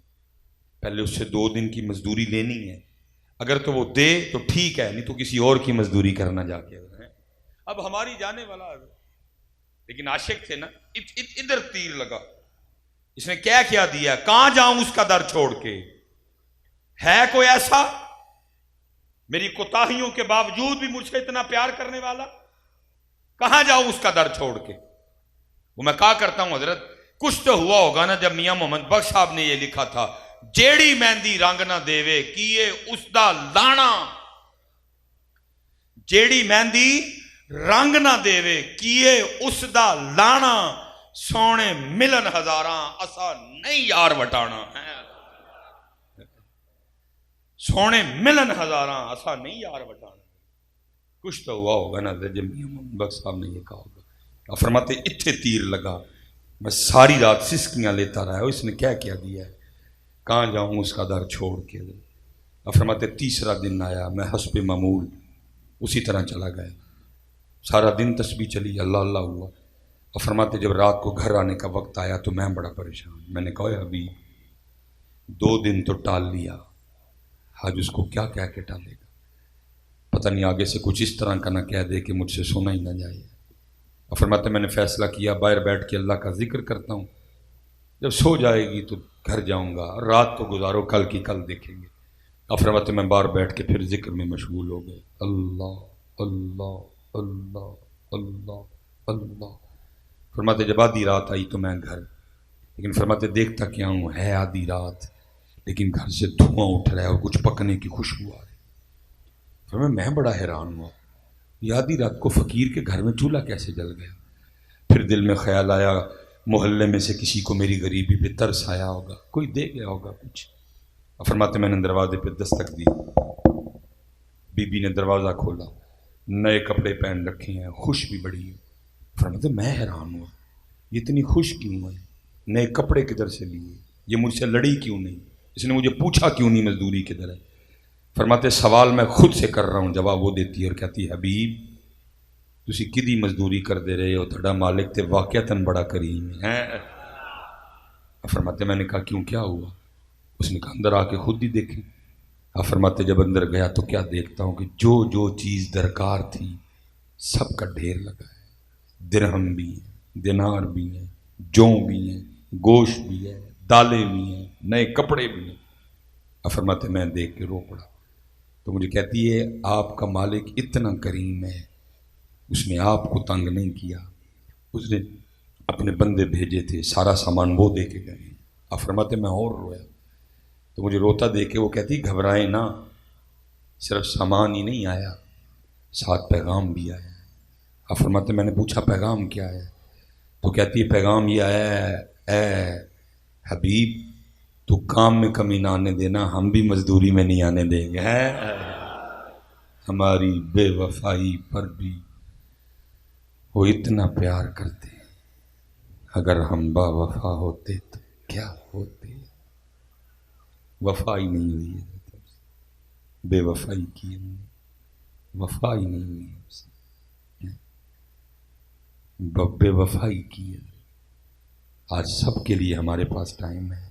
پہلے اس سے 2 دن کی مزدوری لینی ہے، اگر تو وہ دے تو ٹھیک ہے، نہیں تو کسی اور کی مزدوری کرنا جا کے۔ اب ہماری جانے والا ہے، لیکن عاشق تھے نا، ادھر تیر لگا، اس نے کیا دیا، کہاں جاؤں اس کا در چھوڑ کے؟ ہے کوئی ایسا میری کوتاہیوں کے باوجود بھی مجھ سے اتنا پیار کرنے والا؟ کہاں جاؤں اس کا در چھوڑ کے؟ وہ میں کہا کرتا ہوں حضرت کچھ تو ہوا ہوگا نا جب میاں محمد بخش صاحب نے یہ لکھا تھا جیڑی مہندی رنگ نہ دیوے کیے اس دا لانا، جیڑی مہندی رنگ نہ دیوے کیے اس دا لانا، سونے ملن ہزاراں اسا نہیں یار وٹانا، سونے ملن ہزاراں اسا نہیں یار وٹانا۔ کچھ تو ہوا ہوگا نا جب میاں محمد بخش صاحب نے یہ کہا ہوگا۔ فرماتے اتھے تیر لگا، میں ساری رات سسکیاں لیتا رہا، اس نے کیا دیا ہے، کہاں جاؤں اس کا در چھوڑ کے۔ فرماتے تیسرا دن آیا، میں حسب معمول اسی طرح چلا گیا، سارا دن تسبیح چلی، اللہ اللہ ہوا۔ اور فرماتے جب رات کو گھر آنے کا وقت آیا تو میں بڑا پریشان، میں نے کہا ابھی 2 دن تو ٹال لیا، آج اس کو کیا کہہ کے ٹالے گا، پتہ نہیں آگے سے کچھ اس طرح کا نہ کہہ دے کہ مجھ سے سونا ہی نہ جائے۔ اور فرماتے میں نے فیصلہ کیا باہر بیٹھ کے اللہ کا ذکر کرتا ہوں، جب سو جائے گی تو گھر جاؤں گا، رات کو گزارو کل کی کل دیکھیں گے۔ اور فرماتے میں باہر بیٹھ کے پھر ذکر میں مشغول ہو گئے، اللہ اللہ اللہ اللہ اللہ۔ فرماتے جب آدھی رات آئی تو میں گھر، لیکن فرماتے دیکھتا کیا ہوں، ہے آدھی رات لیکن گھر سے دھواں اٹھ رہا ہے اور کچھ پکنے کی خوشبو آ رہی۔ فرمایا میں بڑا حیران ہوا، یہ آدھی رات کو فقیر کے گھر میں چولہا کیسے جل گیا؟ پھر دل میں خیال آیا محلے میں سے کسی کو میری غریبی پہ ترس آیا ہوگا، کوئی دے گیا ہوگا کچھ۔ اور فرماتے میں نے دروازے پہ دستک دی، بی بی نے دروازہ کھولا، نئے کپڑے پہن رکھے ہیں، خوش بھی بڑی ہے۔ فرماتے میں حیران ہوا یہ اتنی خوش کیوں ہے، نئے کپڑے کدھر سے لیے، یہ مجھ سے لڑی کیوں نہیں، اس نے مجھے پوچھا کیوں نہیں مزدوری کدھر ہے۔ فرماتے سوال میں خود سے کر رہا ہوں، جواب وہ دیتی ہے اور کہتی ہے حبیب تسی کدی مزدوری کر دے رہے ہو، تھوڑا مالک تے واقعتاً بڑا کریم ہے۔ فرماتے میں نے کہا کیوں کیا ہوا؟ اس نے کہا اندر آ کے خود ہی دیکھیں۔ آپ فرماتے جب اندر گیا تو کیا دیکھتا ہوں کہ جو جو چیز درکار تھی سب کا ڈھیر لگا ہے، درہم بھی ہیں، دینار بھی ہیں، جوں بھی ہیں، گوشت بھی ہے، دالیں بھی ہیں، نئے کپڑے بھی ہیں۔ آپ فرماتے میں دیکھ کے رو پڑا۔ تو مجھے کہتی ہے آپ کا مالک اتنا کریم ہے، اس نے آپ کو تنگ نہیں کیا، اس نے اپنے بندے بھیجے تھے، سارا سامان وہ دے کے گئے۔ آپ فرماتے میں اور رویا، تو مجھے روتا دیکھ کے وہ کہتی گھبرائیں نہ، صرف سامان ہی نہیں آیا، ساتھ پیغام بھی آیا۔ آپ فرماتے میں نے پوچھا پیغام کیا ہے؟ تو کہتی ہے پیغام یہ آیا ہے، اے حبیب تو کام میں کمی نہ آنے دینا، ہم بھی مزدوری میں نہیں آنے دیں گے۔ ہماری بے وفائی پر بھی وہ اتنا پیار کرتے ہیں، اگر ہم با وفا ہوتے تو کیا ہوتے۔ وفا ہی نہیں ہوئی ہے، بے وفائی کی ہے، وفا ہی نہیں ہوئی ہے، بے وفائی کی ہے۔ آج سب کے لیے ہمارے پاس ٹائم ہے۔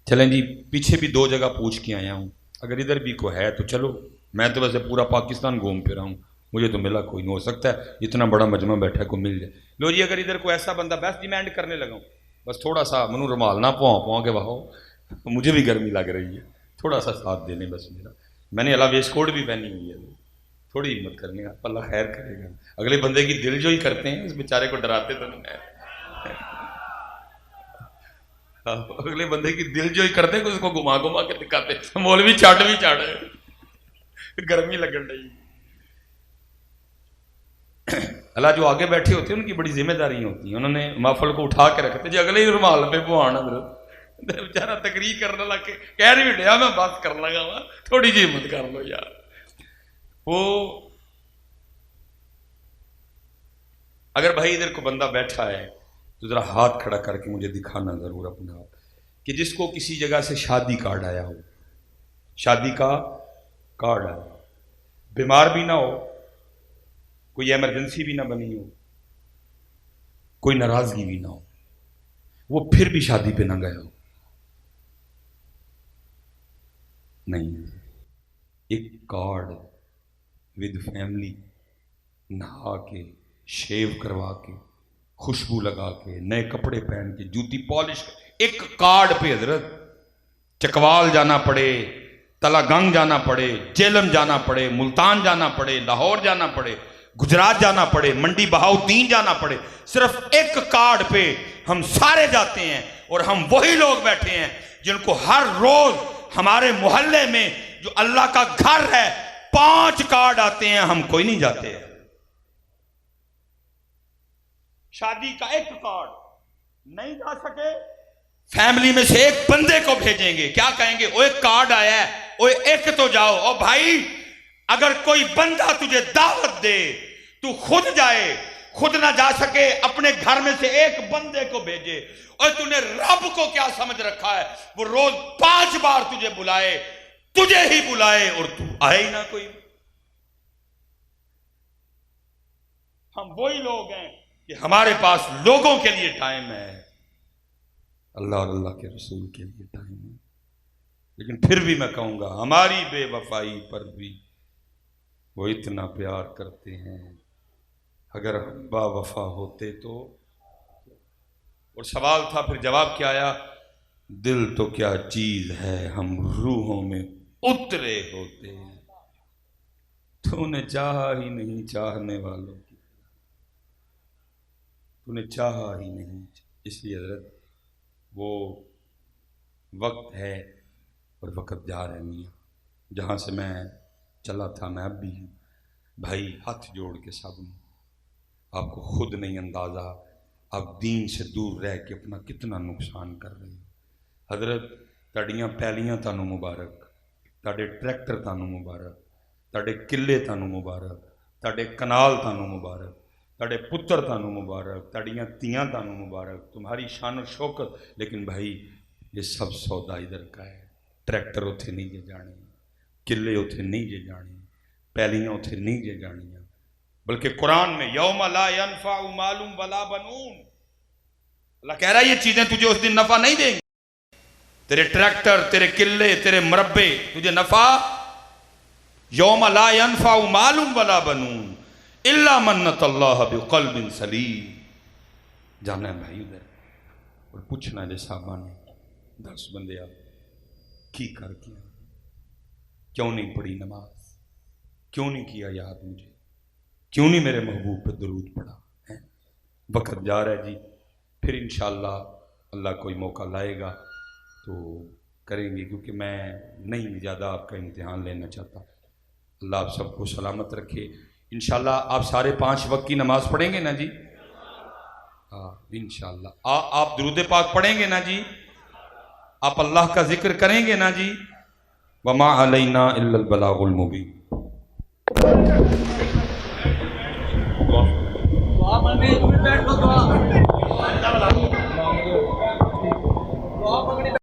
چلیں جی پیچھے بھی 2 جگہ پوچھ کے آیا ہوں، اگر ادھر بھی کوئی ہے تو چلو، میں تو ویسے پورا پاکستان گھوم پھرا ہوں، مجھے تو ملا کوئی نہیں، ہو سکتا ہے اتنا بڑا مجمع بیٹھا ہے کوئی مل جائے۔ لو جی اگر ادھر کوئی ایسا بندہ بس ڈیمانڈ کرنے لگا ہوں، بس تھوڑا سا منو رومال نہ پواں کے بہاؤ، مجھے بھی گرمی لگ رہی ہے، تھوڑا سا ساتھ دینے بس میرا، میں نے اللہ ویسٹ کوٹ بھی پہنی ہوئی ہے، تھوڑی ہمت کرنے کا، اللہ خیر کرے گا۔ اگلے بندے کی دل جو ہی کرتے ہیں اس بیچارے کو ڈراتے تو نہیں ہے، اگلے بندے کی دل جو ہی کرتے کہ اس کو گھما گھما کے دکھاتے، مولوی چاٹ بھی چاٹ ہے، گرمی لگن رہی۔ اللہ جو آگے بیٹھے ہوتے ہیں ان کی بڑی ذمہ داری ہوتی ہیں، انہوں نے محفل کو اٹھا کے رکھتے جی اگلے ہی رومال پہ پوان حضرت، بیچارہ تقریر کرنے لگ کے کہہ رہی بیٹھیا میں بات کر لگا ہوا، تھوڑی جی ہمت کر لو یار۔ وہ اگر بھائی ادھر کو بندہ بیٹھا ہے تو ذرا ہاتھ کھڑا کر کے مجھے دکھانا ضرور اپنا ہاتھ، کہ جس کو کسی جگہ سے شادی کارڈ آیا ہو، شادی کا کارڈ آیا، بیمار بھی نہ ہو، کوئی ایمرجنسی بھی نہ بنی ہو، کوئی ناراضگی بھی نہ ہو، وہ پھر بھی شادی پہ نہ گیا ہو، نہیں، ایک کارڈ ود فیملی، نہا کے، شیو کروا کے، خوشبو لگا کے، نئے کپڑے پہن کے، جوتی پالش، ایک کارڈ پہ حضرت چکوال جانا پڑے، تلا گنگ جانا پڑے، جیلم جانا پڑے، ملتان جانا پڑے، لاہور جانا پڑے، گجرات جانا پڑے، منڈی بہاؤدین جانا پڑے، صرف ایک کارڈ پہ ہم سارے جاتے ہیں، اور ہم وہی لوگ بیٹھے ہیں جن کو ہر روز ہمارے محلے میں جو اللہ کا گھر ہے 5 کارڈ آتے ہیں، ہم کوئی نہیں جاتے ہیں۔ شادی کا ایک کارڈ نہیں جا سکے، فیملی میں سے ایک بندے کو بھیجیں گے، کیا کہیں گے؟ وہ ایک کارڈ آیا ہے، وہ ایک تو جاؤ۔ اور بھائی اگر کوئی بندہ تجھے دعوت دے تو خود جائے، خود نہ جا سکے اپنے گھر میں سے ایک بندے کو بھیجے، اور تو نے رب کو کیا سمجھ رکھا ہے؟ وہ روز 5 بار تجھے بلائے، تجھے ہی بلائے اور تو آئے ہی نہ کوئی۔ ہم وہی لوگ ہیں کہ ہمارے پاس لوگوں کے لیے ٹائم ہے، اللہ اور اللہ کے رسول کے لیے ٹائم ہے، لیکن پھر بھی میں کہوں گا ہماری بے وفائی پر بھی وہ اتنا پیار کرتے ہیں، اگر ہم با وفا ہوتے تو۔ اور سوال تھا پھر جواب کیا آیا؟ دل تو کیا چیز ہے ہم روحوں میں اترے ہوتے ہیں، تو نے چاہا ہی نہیں چاہنے والوں کی، تو نے چاہا ہی نہیں۔ اس لیے حضرت وہ وقت ہے اور وقت جا رہے میاں، جہاں سے میں چلا تھا میں اب بھی ہوں۔ بھائی ہاتھ جوڑ کے سب نے، آپ کو خود نہیں اندازہ آپ دین سے دور رہ کے اپنا کتنا نقصان کر رہے ہیں۔ حضرت تڑیاں پیلیاں تانوں مبارک، تاڑے ٹریکٹر تانوں مبارک، تاڑے قلے تانوں مبارک، تاڑے کنال تانوں مبارک، تاڑے پتر تانوں مبارک، تاڑیاں تیاں تانوں مبارک، تمہاری شان و شوکت۔ لیکن بھائی یہ سب سودا ادھر کا ہے، ٹریکٹر اتھے نہیں جے جانے، قلے اتھے نہیں جے جانے، پیلیاں اتھے نہیں جے جانیاں، بلکہ قرآن میں یوم لا ینفع مال ولا بنون، اللہ کہہ رہا ہے یہ چیزیں تجھے اس دن نفع نہیں دیں گی۔ تیرے ٹریکٹر، تیرے قلعے، تیرے مربے، تجھے نفع یوم لا ينفع مال ولا بنون الا من اتى اللہ بقلب سلیم. جانا ہے بھائی ادھر اور پوچھنا جے صاحبہ نے 10 بندے کی کر کیا، کیوں نہیں پڑھی نماز، کیوں نہیں کیا یاد مجھے، کیوں نہیں میرے محبوب پہ درود پڑھا ہے. وقت جا رہا ہے جی، پھر انشاءاللہ اللہ کوئی موقع لائے گا تو کریں گے، کیونکہ میں نہیں زیادہ آپ کا امتحان لینا چاہتا. اللہ آپ سب کو سلامت رکھے. انشاءاللہ آپ سارے 5 وقت کی نماز پڑھیں گے نا جی؟ ہاں انشاءاللہ. آپ درود پاک پڑھیں گے نا جی؟ آپ اللہ کا ذکر کریں گے نا جی؟ وما علینا الا البلاغ المبین. دعا مانگنے تمہیں بیٹھ لو دعا